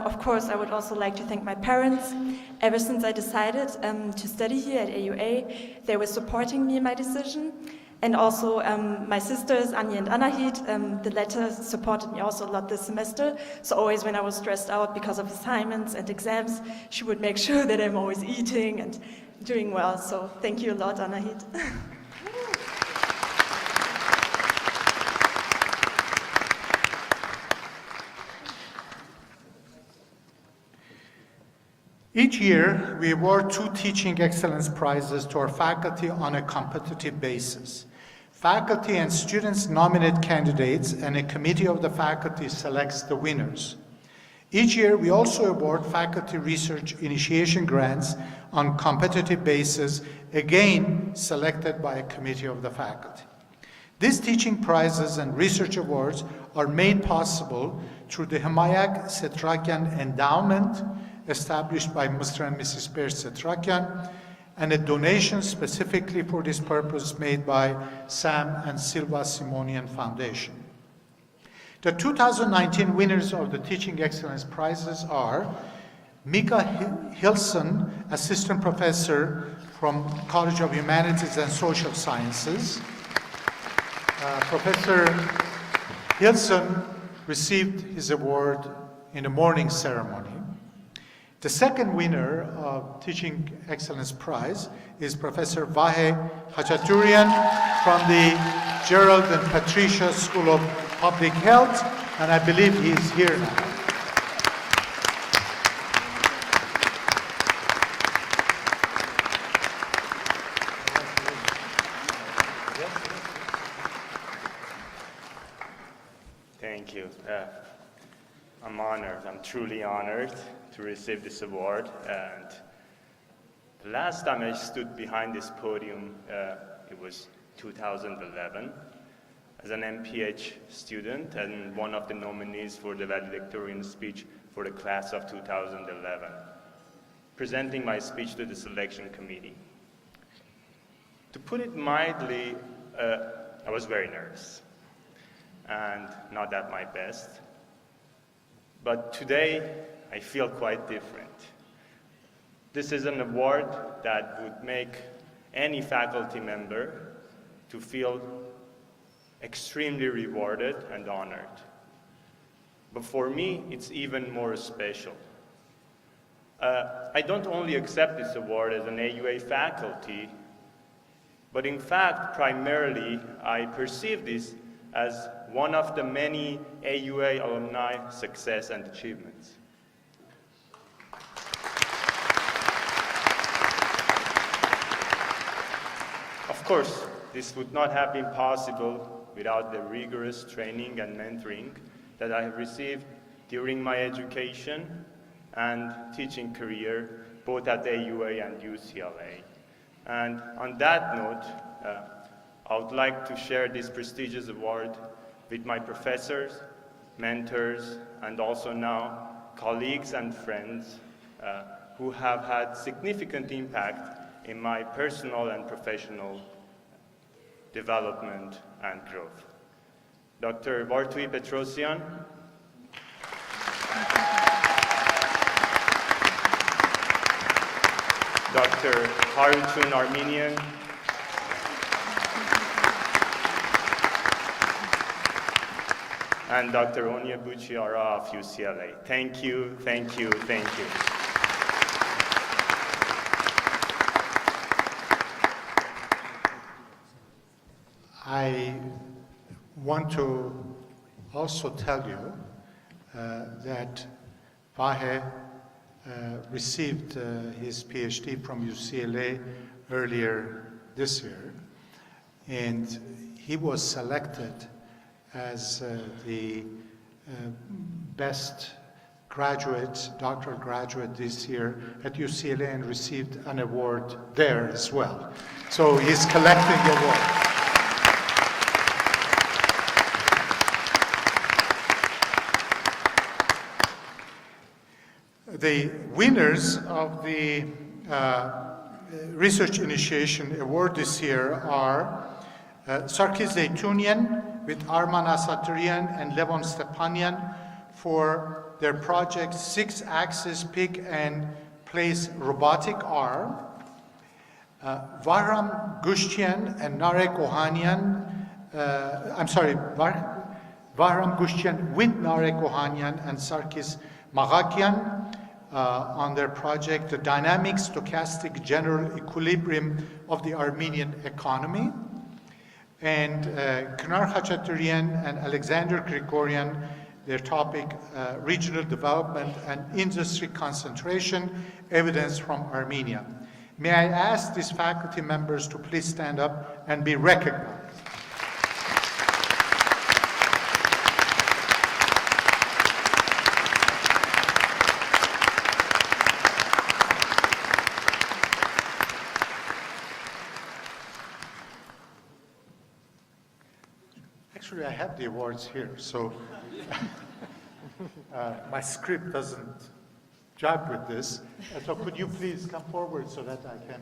of course, I would also like to thank my parents. Ever since I decided to study here at AUA, they were supporting me in my decision. And also my sisters, Anya and Anahit, the latter supported me also a lot this semester. So always when I was stressed out because of assignments and exams, she would make sure that I'm always eating and doing well. So thank you a lot, Anahit. Each year, we award 2 Teaching Excellence Prizes to our faculty on a competitive basis. Faculty and students nominate candidates, and a committee of the faculty selects the winners. Each year, we also award faculty research initiation grants on competitive basis, again selected by a committee of the faculty. These teaching prizes and research awards are made possible through the Hamayak Setrakian Endowment, established by Mr. and Mrs. Per Setrakian, and a donation specifically for this purpose made by Sam and Silva Simonian Foundation. The 2019 winners of the Teaching Excellence Prizes are Mika Hilson, Assistant Professor from College of Humanities and Social Sciences. Professor Hilson received his award in the morning ceremony. The second winner of Teaching Excellence Prize is Professor Vahe Khachaturian from the Gerald and Patricia School of Public Health, and I believe he is here now. Thank you. I'm honored. I'm truly honored to receive this award. And the last time I stood behind this podium, it was 2011, as an MPH student and one of the nominees for the valedictorian speech for the class of 2011, presenting my speech to the selection committee. To put it mildly, I was very nervous and not at my best. But today, I feel quite different. This is an award that would make any faculty member to feel extremely rewarded and honored. But for me, it's even more special. I don't only accept this award as an AUA faculty, but in fact, primarily, I perceive this as one of the many AUA alumni success and achievements. Of course, this would not have been possible without the rigorous training and mentoring that I have received during my education and teaching career, both at AUA and UCLA. And on that note, I would like to share this prestigious award with my professors, mentors, and also now colleagues and friends who have had significant impact in my personal and professional development and growth. Dr. Bartui Petrosian, Dr. Haruchun Armenian, and Dr. Onyebuchi-Ara of UCLA. Thank you, thank you, thank you. I want to also tell you that Vahe received his PhD from UCLA earlier this year, and he was selected as the best graduate, doctoral graduate this year at UCLA, and received an award there as well. So he's collecting awards. The winners of the Research Initiation Award this year are Sarkis Zeytunian with Arman Asaturian and Levon Stepanian for their project 6-axis pick and place robotic arm. Vahram Gushtian and Narek Ohanian, Vahram Gushtian with Narek Ohanian and Sarkis Magakian on their project, The Dynamic Stochastic General Equilibrium of the Armenian Economy. And Knar Khachaturian and Alexander Grigorian, their topic, Regional Development and Industry Concentration, Evidence from Armenia. May I ask these faculty members to please stand up and be recognized. Actually, I have the awards here, so my script doesn't jibe with this. So could you please come forward so that I can...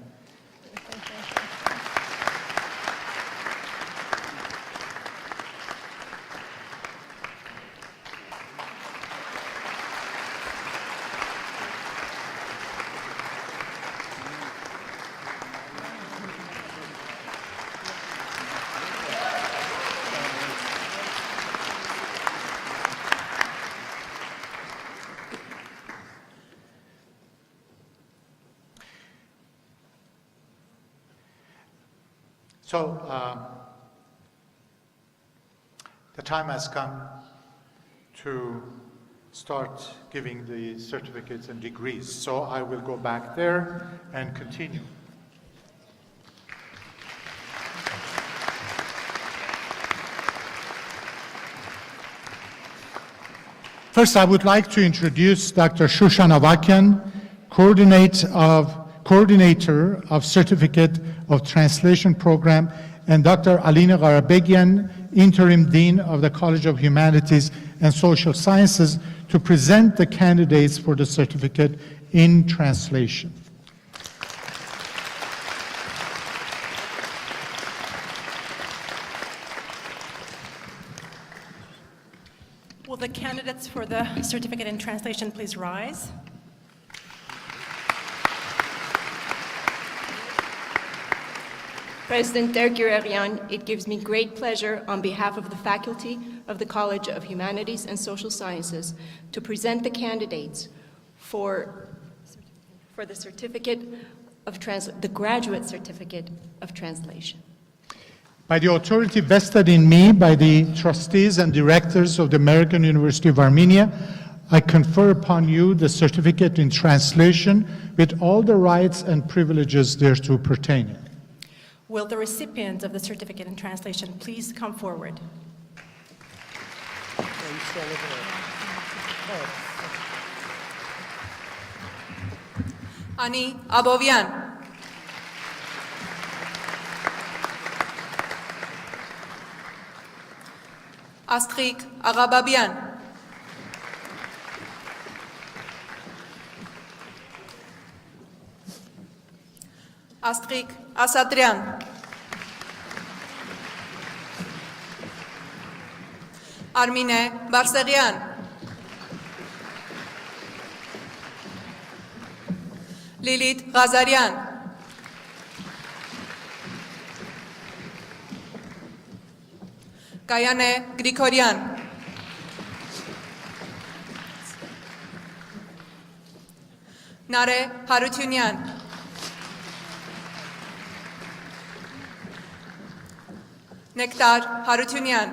So, the time has come to start giving the certificates and degrees. So I will go back there and continue. First, I would like to introduce Dr. Shushan Avakian, Coordinator of Certificate of Translation Program, and Dr. Alina Garabegian, Interim Dean of the College of Humanities and Social Sciences, to present the candidates for the Certificate in Translation. Will the candidates for the Certificate in Translation please rise? President Dergurarian, it gives me great pleasure on behalf of the faculty of the College of Humanities and Social Sciences to present the candidates for the certificate of the graduate certificate of translation. By the authority vested in me by the trustees and directors of the American University of Armenia, I confer upon you the certificate in translation with all the rights and privileges thereto pertaining. Will the recipients of the Certificate in Translation please come forward? Ani Abovian. Astrid Arababian. Astrid Asadrian. Armine Barseghian. Lilith Ghazarian. Gayane Grigorian. Nare Harutunian. Nektar Harutunian.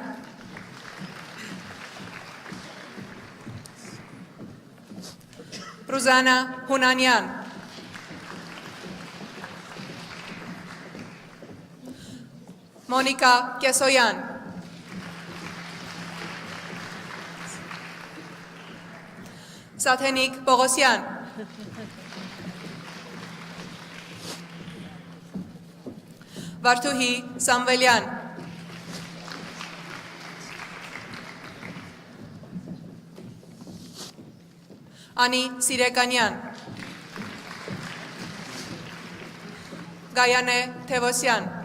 Ruzana Hunanian. Monica Kesoyan. Satenik Bogosian. Vartuhi Samvelian. Ani Sirekanyan. Gayane Tevosyan.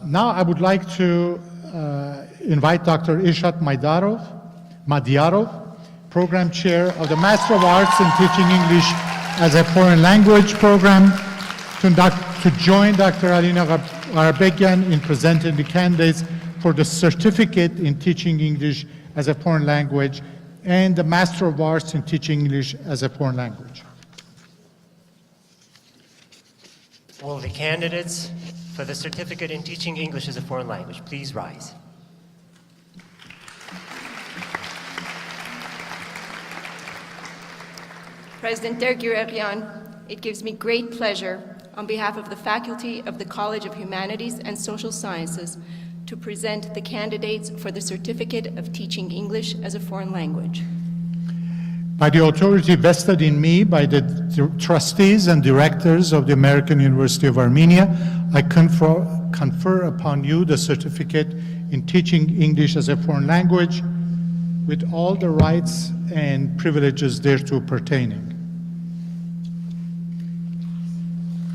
Now I would like to invite Dr. Ishat Madyarov, Program Chair of the Master of Arts in Teaching English as a Foreign Language Program, to join Dr. Alina Garabegian in presenting the candidates for the Certificate in Teaching English as a Foreign Language and the Master of Arts in Teaching English as a Foreign Language. Will the candidates for the Certificate in Teaching English as a Foreign Language please rise? President Dergurerian, it gives me great pleasure on behalf of the faculty of the College of Humanities and Social Sciences to present the candidates for the Certificate of Teaching English as a Foreign Language. By the authority vested in me by the trustees and directors of the American University of Armenia, I confer upon you the certificate in teaching English as a foreign language with all the rights and privileges thereto pertaining.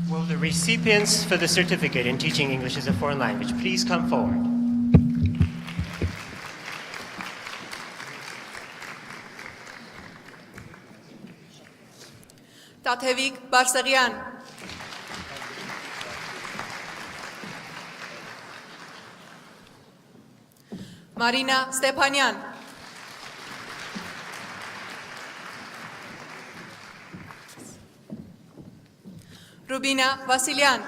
Will the recipients for the certificate in teaching English as a foreign language please come forward? Տաթևիկ Բարսեղյան, Մարինա Ստեփանյան, Ռուբինա Վասիլյան,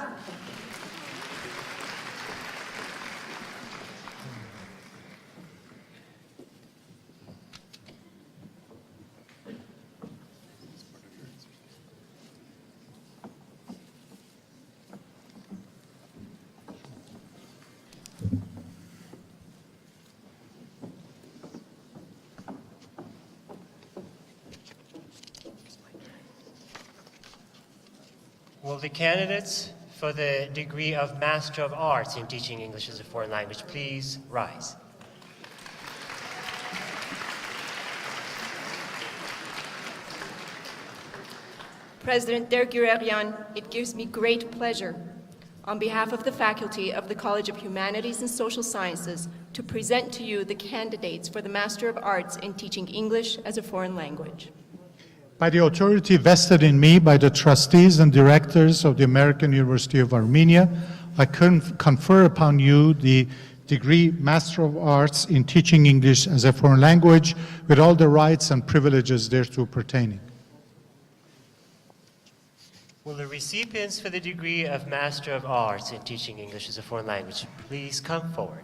Will the candidates for the degree of Master of Arts in teaching English as a foreign language please rise? President Dergurerian, it gives me great pleasure on behalf of the faculty of the College of Humanities and Social Sciences to present to you the candidates for the Master of Arts in teaching English as a foreign language. By the authority vested in me by the trustees and directors of the American University of Armenia, I confer upon you the degree Master of Arts in teaching English as a foreign language with all the rights and privileges thereto pertaining. Will the recipients for the degree of Master of Arts in teaching English as a foreign language please come forward?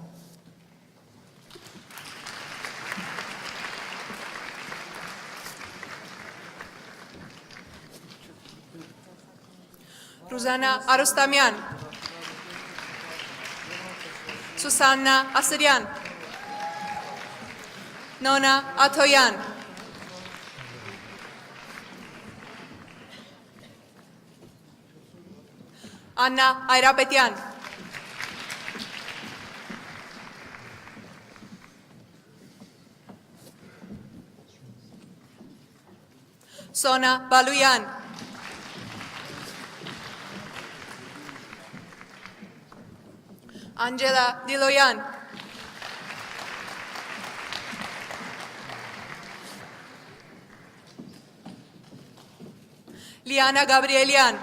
Ռուզանա Արոստամյան, Սուսաննա Ասրյան, Նոնա Աթոյան, Աննա Այրապետյան, Սոնա Բալույան, Անջելա Դիլոյան, Լիանա Գաբրիելյան,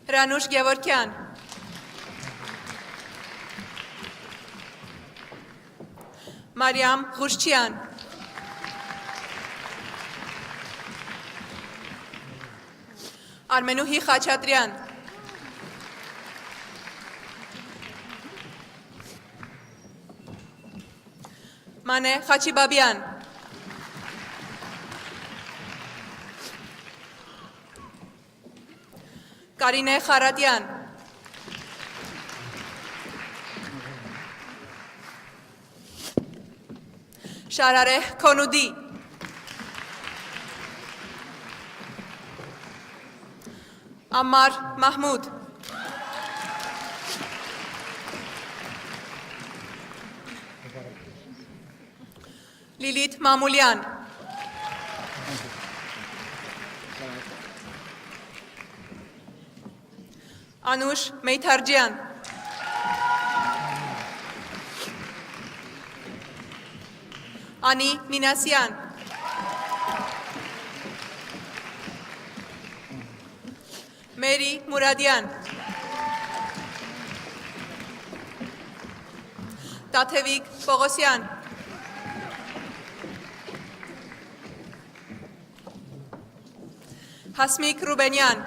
Հրանուշ Գևորքյան, Մարիամ Խուշչյան, Արմենուհի Խաչատրյան, Մանե Խաչիբաբյան, Կարինե Խարատյան, Շարարե Քոնուդի, Ամար Մահմուդ, Լիլիթ Մամուլյան, Անուշ Մեյթարջյան, Անի Մինասյան, Մերի Մուրադյան, Տաթևիկ Պողոսյան, Հասմիկ Ռուբենյան,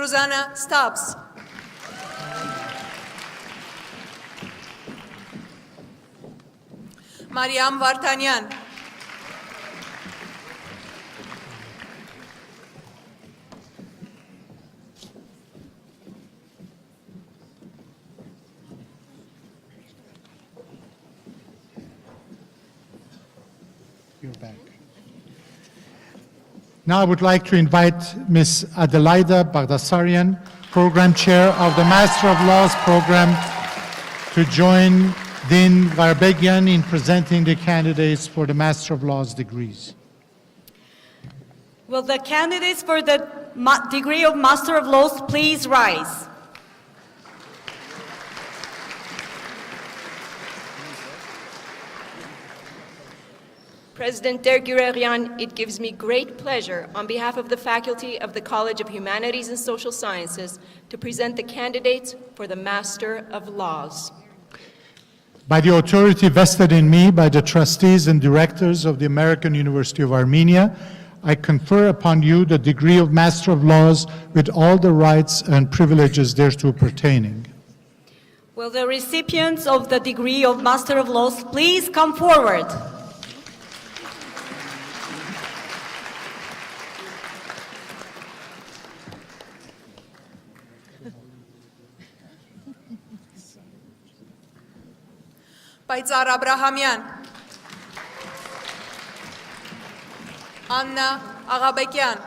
Ռուզանա Ստաբս, Մարիամ Վարդանյան, You're back. Now I would like to invite Ms. Adelaida Bagdasarian, Program Chair of the Master of Laws Program, to join Din Garbegian in presenting the candidates for the Master of Laws degrees. Will the candidates for the degree of Master of Laws please rise? President Dergurerian, it gives me great pleasure on behalf of the faculty of the College of Humanities and Social Sciences to present the candidates for the Master of Laws. By the authority vested in me by the trustees and directors of the American University of Armenia, I confer upon you the degree of Master of Laws with all the rights and privileges thereto pertaining. Will the recipients of the degree of Master of Laws please come forward? Պայծառ Աբրահամյան, Աննա Աղաբեկյան,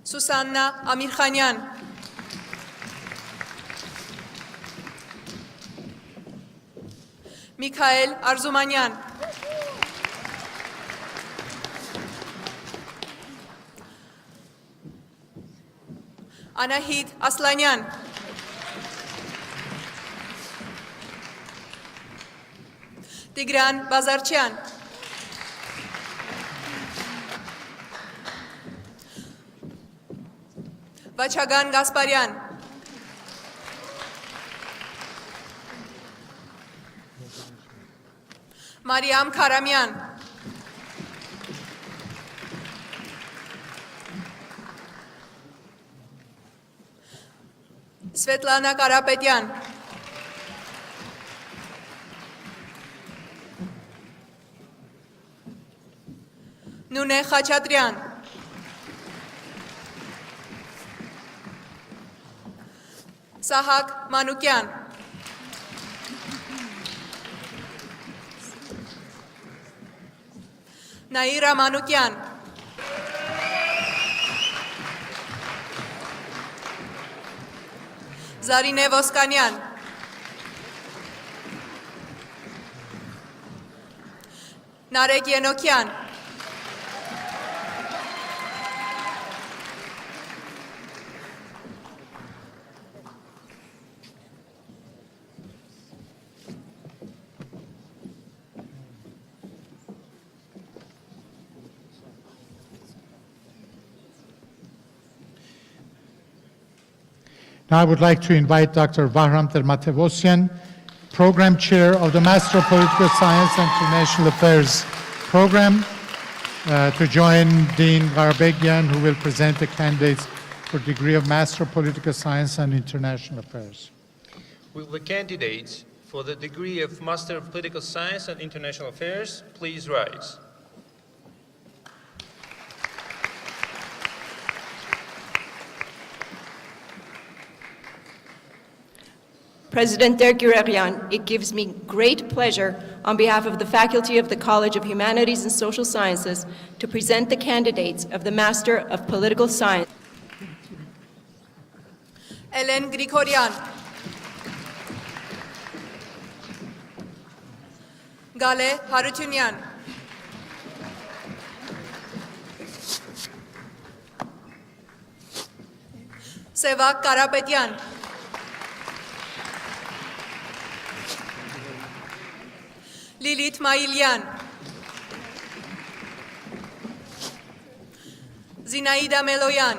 Սուսաննա Ամիրխանյան, Միքայել Արզումանյան, Անահիտ Ասլանյան, Տիգրան Բազարչյան, Վաչագան Գասպարյան, Մարիամ Քարամյան, Սվետլանա Կարապետյան, Նունե Խաչատրյան, Սահակ Մանուկյան, Նաիրա Մանուկյան, Զարինե Ոսկանյան, Նարեկ Ենոքյան, Now I would like to invite Dr. Bahram Termatevosyan, Program Chair of the Master of Political Science and International Affairs Program, to join Dean Garbegian, who will present the candidates for the degree of Master of Political Science and International Affairs. Will the candidates for the degree of Master of Political Science and International Affairs please rise? President Dergurerian, it gives me great pleasure on behalf of the faculty of the College of Humanities and Social Sciences to present the candidates of the Master of Political Science. Ellen Grigoryan, Gale Harutyunyan, Sevak Karapetyan, Lilit Mailyan, Zinaida Meloyan,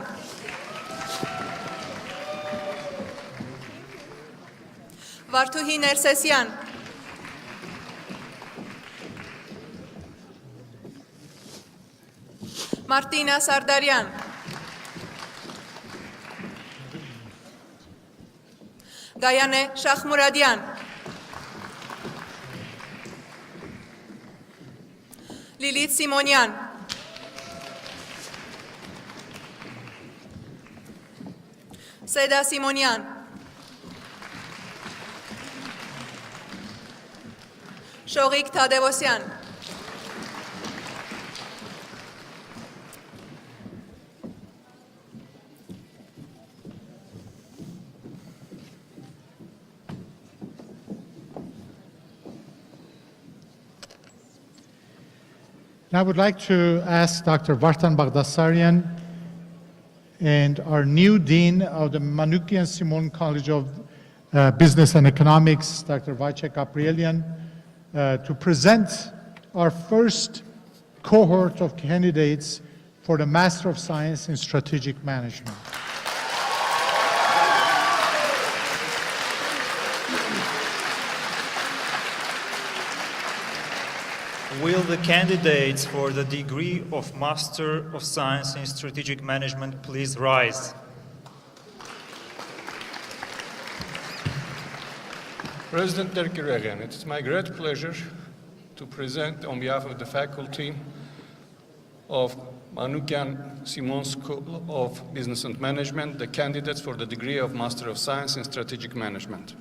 Vartuhi Nersesyan, Martina Sardaryan, Գայանե Շախմուրադյան, Լիլիթ Սիմոնյան, Սեդա Սիմոնյան, Շողիկ Թադևոսյան, Now I would like to ask Dr. Vartan Bagdasaryan and our new Dean of the Manoukian Simon College of Business and Economics, Dr. Wojciech Gabrielian, to present our first cohort of candidates for the Master of Science in Strategic Management. Will the candidates for the degree of Master of Science in Strategic Management please rise? President Derkiregen, it is my great pleasure to present on behalf of the faculty of Manoukian Simon School of Business and Management the candidates for the degree of Master of Science in Strategic Management.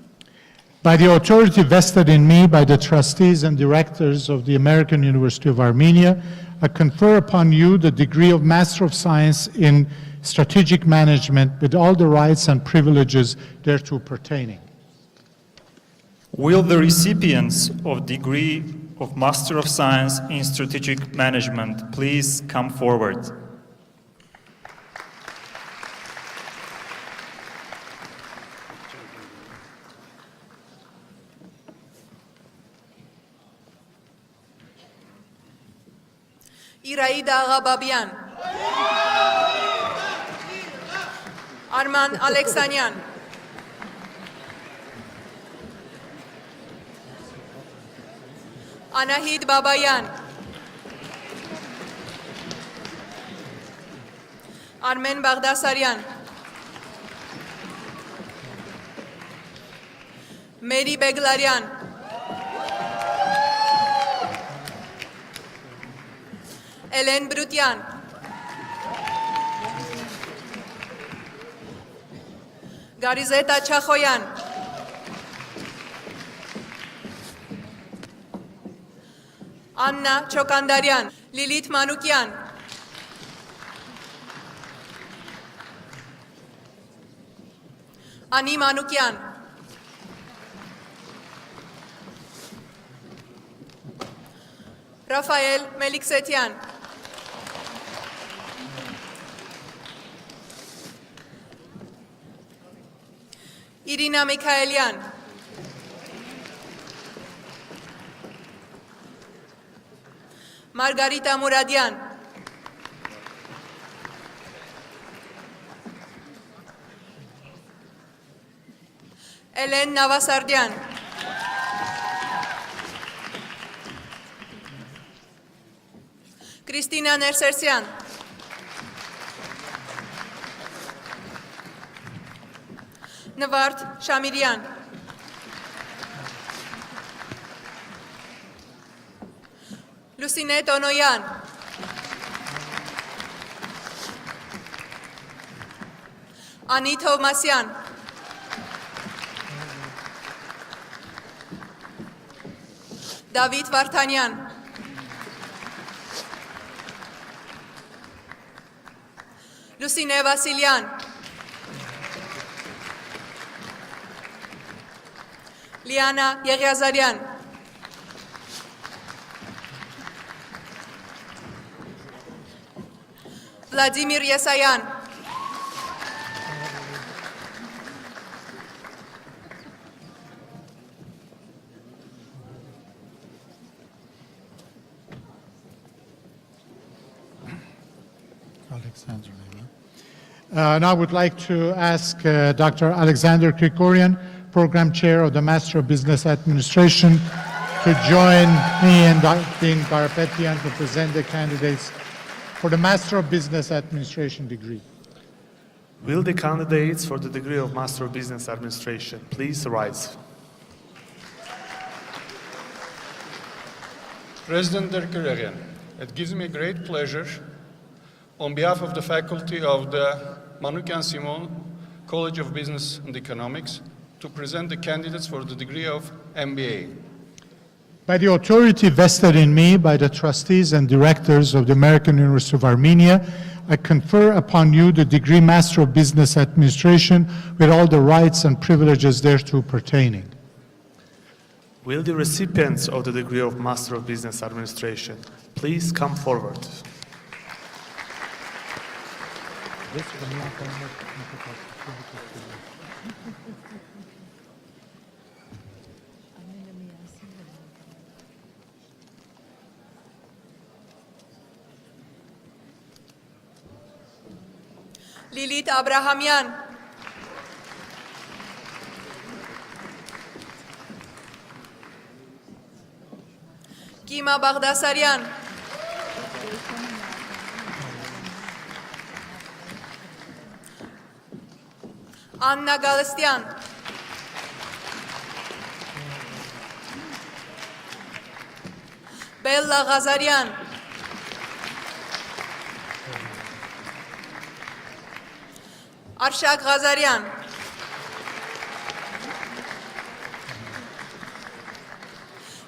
By the authority vested in me by the trustees and directors of the American University of Armenia, I confer upon you the degree of Master of Science in Strategic Management with all the rights and privileges thereto pertaining. Will the recipients of degree of Master of Science in Strategic Management please come forward? Iraida Aghababyan, Arman Aleksanyan, Anahid Babayan, Armen Bagdasaryan, Mary Beglaryan, Ellen Brutyan, Garizeta Chachoyan, Anna Chokandaryan, Lilith Manoukian, Ani Manoukian, Rafael Meliksetian, Irina Mikhaelian, Margarita Muradian, Ellen Navasardian, Cristina Nersersian, Navart Shamirian, Lucine Tonoyan, Ani Thomasyan, David Vartanyan, Lucine Vasilyan, Liana Yeryazaryan, Vladimir Yesayan, Alexander. Now I would like to ask Dr. Alexander Krikorian, Program Chair of the Master of Business Administration, to join me and Dean Garapetian to present the candidates for the Master of Business Administration degree. Will the candidates for the degree of Master of Business Administration please rise? President Derkiregen, it gives me great pleasure on behalf of the faculty of the Manoukian Simon College of Business and Economics to present the candidates for the degree of MBA. By the authority vested in me by the trustees and directors of the American University of Armenia, I confer upon you the degree Master of Business Administration with all the rights and privileges thereto pertaining. Will the recipients of the degree of Master of Business Administration please come forward? Լիլիթ Աբրահամյան, Կիմա Բաղդասարյան, Աննա Գալստյան, Բելլա Ղազարյան, Արշակ Ղազարյան,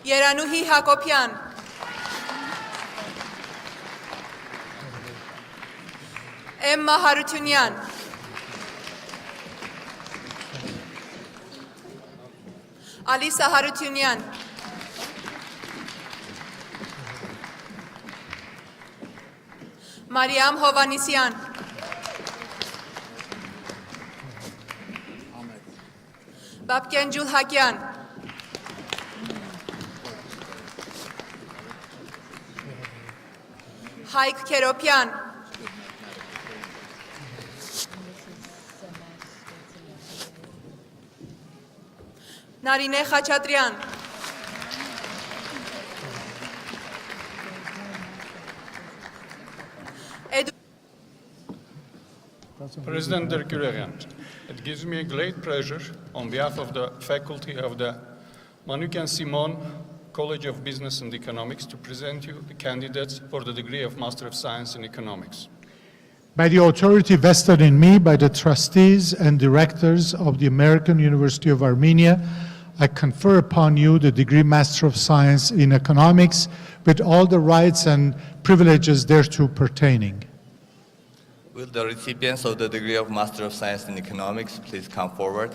Երանուհի Հակոբյան, Էմմա Հարությունյան, Ալիսա Հարությունյան, Մարիամ Հովանիսյան, Բաբկեն Ջուլհակյան, Հայկ Քերոպյան, Նարինե Խաչատրյան, President Derkiregen, it gives me a great pleasure on behalf of the faculty of the Manoukian Simon College of Business and Economics to present you the candidates for the degree of Master of Science in Economics. By the authority vested in me by the trustees and directors of the American University of Armenia, I confer upon you the degree Master of Science in Economics with all the rights and privileges thereto pertaining. Will the recipients of the degree of Master of Science in Economics please come forward?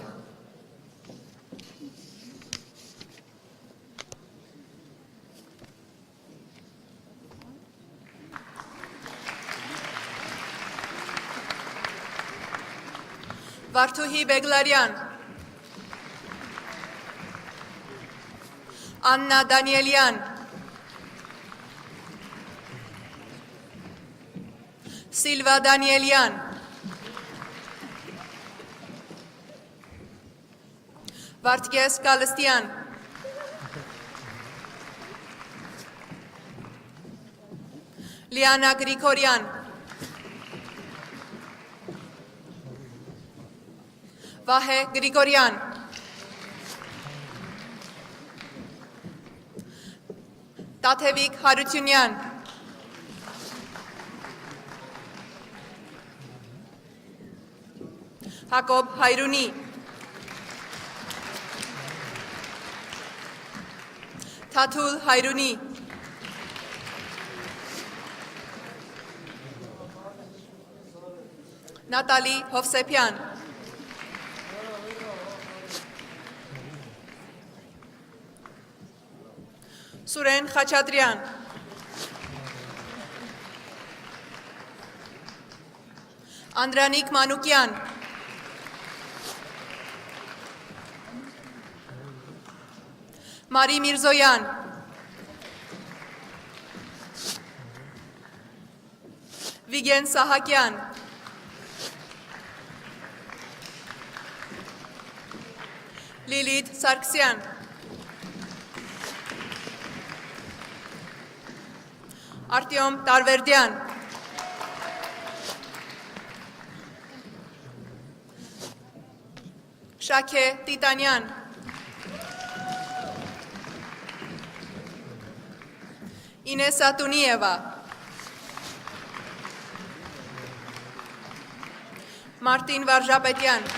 Վարդուհի Բեգլարյան, Աննա Դանիելյան, Սիլվա Դանիելյան, Վարդգես Գալստյան, Լիանա Գրիգորյան, Վահե Գրիգորյան, Տաթևիկ Հարությունյան, Հակոբ Հայրունի, Թաթուլ Հայրունի, Նատալի Հովսեփյան, Սուրեն Խաչատրյան, Անդրանիկ Մանուկյան, Մարի Միրզոյան, Վիգեն Սահակյան, Լիլիթ Սարգսյան, Արտյոմ Տարվերդյան, Շաքե Տիտանյան, Ինեսա Տունիևա, Մարտին Վարժապետյան,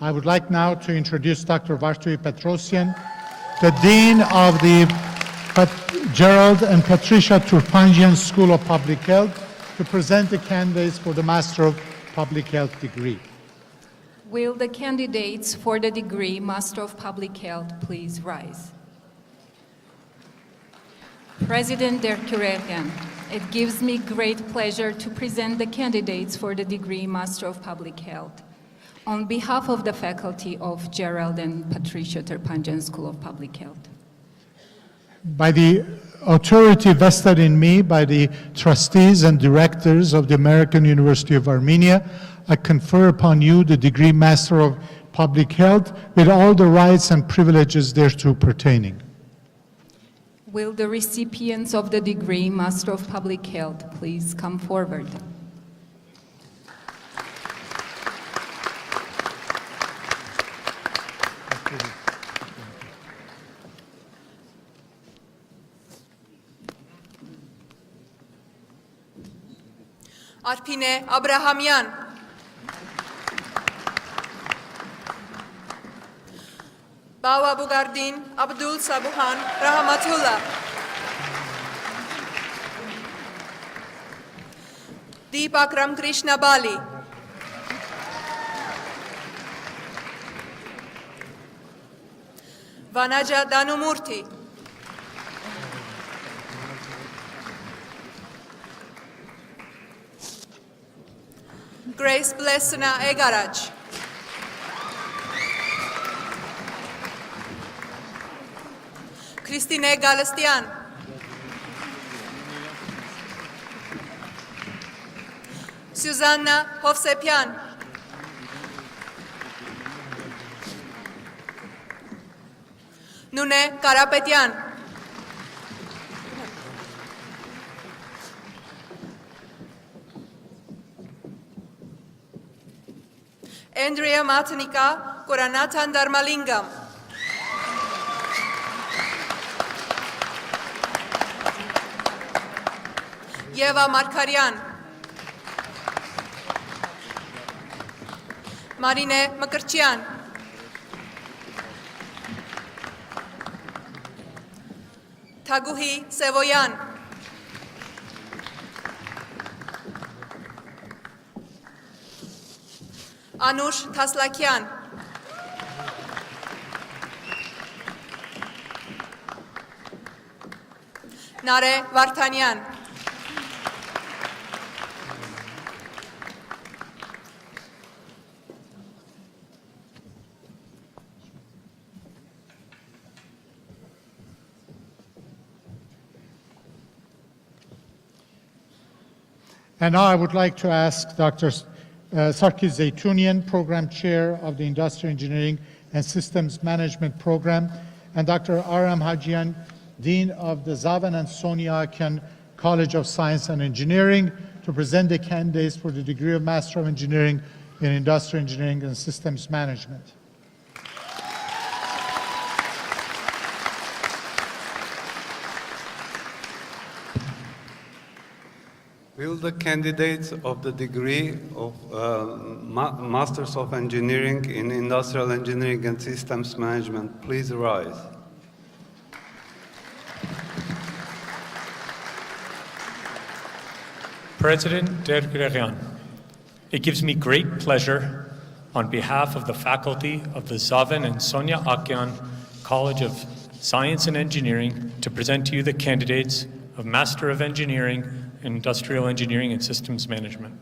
I would like now to introduce Dr. Vartui Petrosyan, the Dean of the Gerald and Patricia Turpangian School of Public Health, to present the candidates for the Master of Public Health degree. Will the candidates for the degree Master of Public Health please rise? President Derkurerian, it gives me great pleasure to present the candidates for the degree Master of Public Health. On behalf of the faculty of Gerald and Patricia Turpangian School of Public Health. By the authority vested in me by the trustees and directors of the American University of Armenia, I confer upon you the degree Master of Public Health with all the rights and privileges thereto pertaining. Will the recipients of the degree Master of Public Health please come forward? Արփինե Աբրահամյան, Bawa Bugardin Abdul Sabuhan Rahmatullah, Deepakram Krishna Bali, Vanaja Danumurthy, Grace Blessana Egaraj, Christine Galastian, Susanna Hovsepian, Nune Karapetyan, Andrea Matanika Koranathan Dharmalingam, Yeva Markaryan, Marine Makarchian, Taguhi Sevoyan, Anush Taslakian, Nare Vartanyan, And now I would like to ask Dr. Sarkis Zeytunian, Program Chair of the Industrial Engineering and Systems Management Program, and Dr. Aram Hajian, Dean of the Zavan and Sonia Akyan College of Science and Engineering, to present the candidates for the degree of Master of Engineering in Industrial Engineering and Systems Management. Will the candidates of the degree of Masters of Engineering in Industrial Engineering and Systems Management please rise? President Derkurerian, it gives me great pleasure on behalf of the faculty of the Zavan and Sonia Akyan College of Science and Engineering to present to you the candidates of Master of Engineering in Industrial Engineering and Systems Management.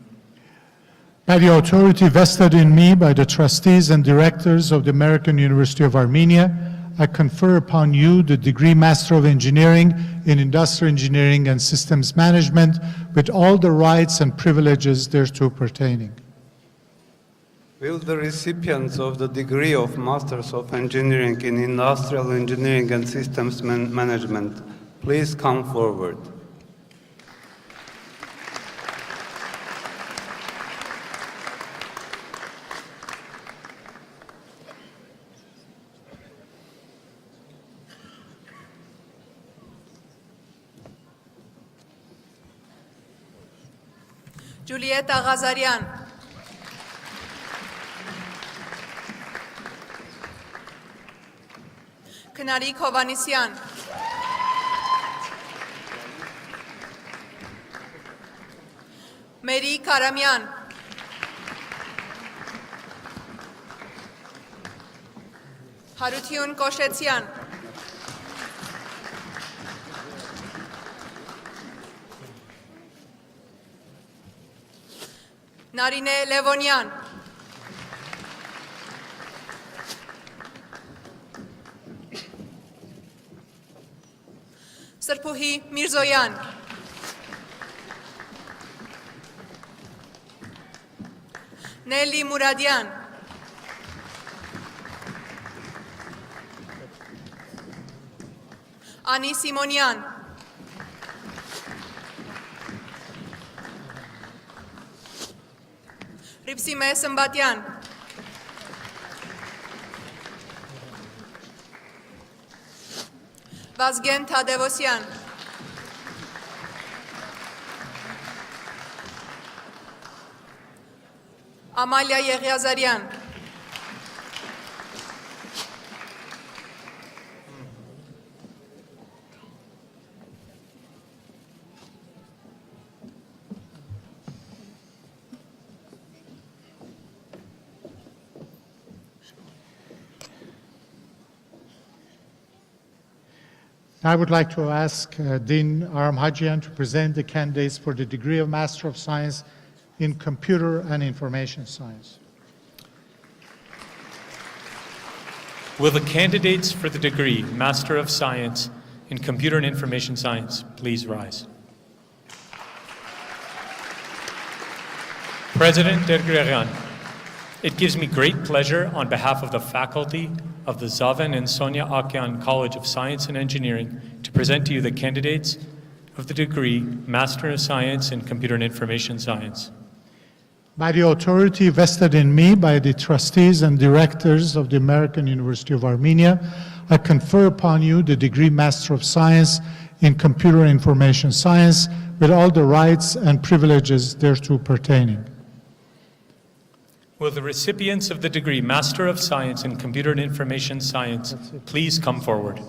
By the authority vested in me by the trustees and directors of the American University of Armenia, I confer upon you the degree Master of Engineering in Industrial Engineering and Systems Management with all the rights and privileges thereto pertaining. Will the recipients of the degree of Masters of Engineering in Industrial Engineering and Systems Management please come forward? Ջուլիետ Աղազարյան, Քնարիկ Հովանիսյան, Մերի Կարամյան, Հարություն Կոշեցյան, Նարինե Լևոնյան, Սրփուհի Միրզոյան, Նելի Մուրադյան, Անի Սիմոնյան, Ռիփսիմե Սմբատյան, Վազգեն Թադևոսյան, Ամալիա Եղիազարյան, I would like to ask Dean Aram Hajian to present the candidates for the degree of Master of Science in Computer and Information Science. Will the candidates for the degree Master of Science in Computer and Information Science please rise? President Dergregan, it gives me great pleasure on behalf of the faculty of the Zaven and Sonia Akyan College of Science and Engineering to present to you the candidates of the degree Master of Science in Computer and Information Science. By the authority vested in me by the trustees and directors of the American University of Armenia, I confer upon you the degree Master of Science in Computer and Information Science with all the rights and privileges thereto pertaining. Will the recipients of the degree Master of Science in Computer and Information Science please come forward?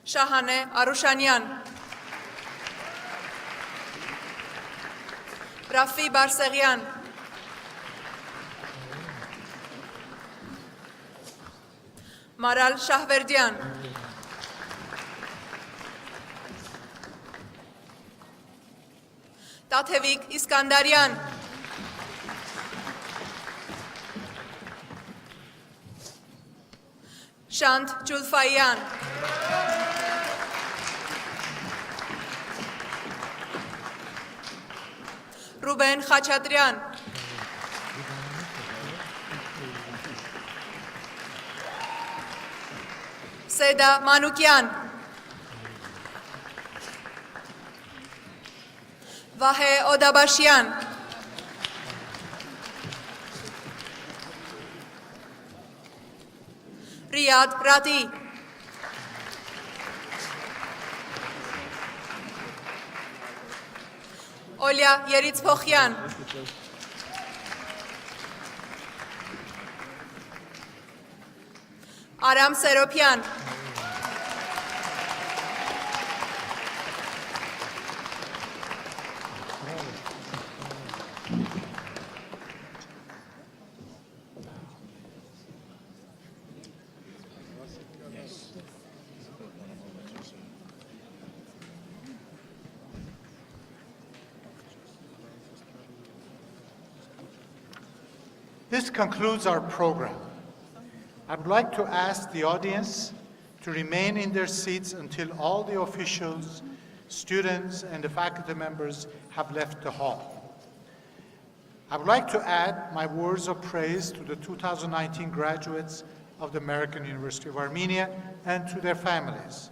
Շահանե Արուշանյան, Ռաֆի Բարսեղյան, Մարալ Շահվերդյան, Տաթևիկ Իսկանդարյան, Շանթ Ջուլֆայյան, Ռուբեն Խաչատրյան, Սեդա Մանուկյան, Վահե Օդաբաշյան, Ռիադ Ռատի, Օլյա Երիցփոխյան, Արամ Սերոփյան, This concludes our program. I would like to ask the audience to remain in their seats until all the officials, students, and the faculty members have left the hall. I would like to add my words of praise to the 2019 graduates of the American University of Armenia and to their families.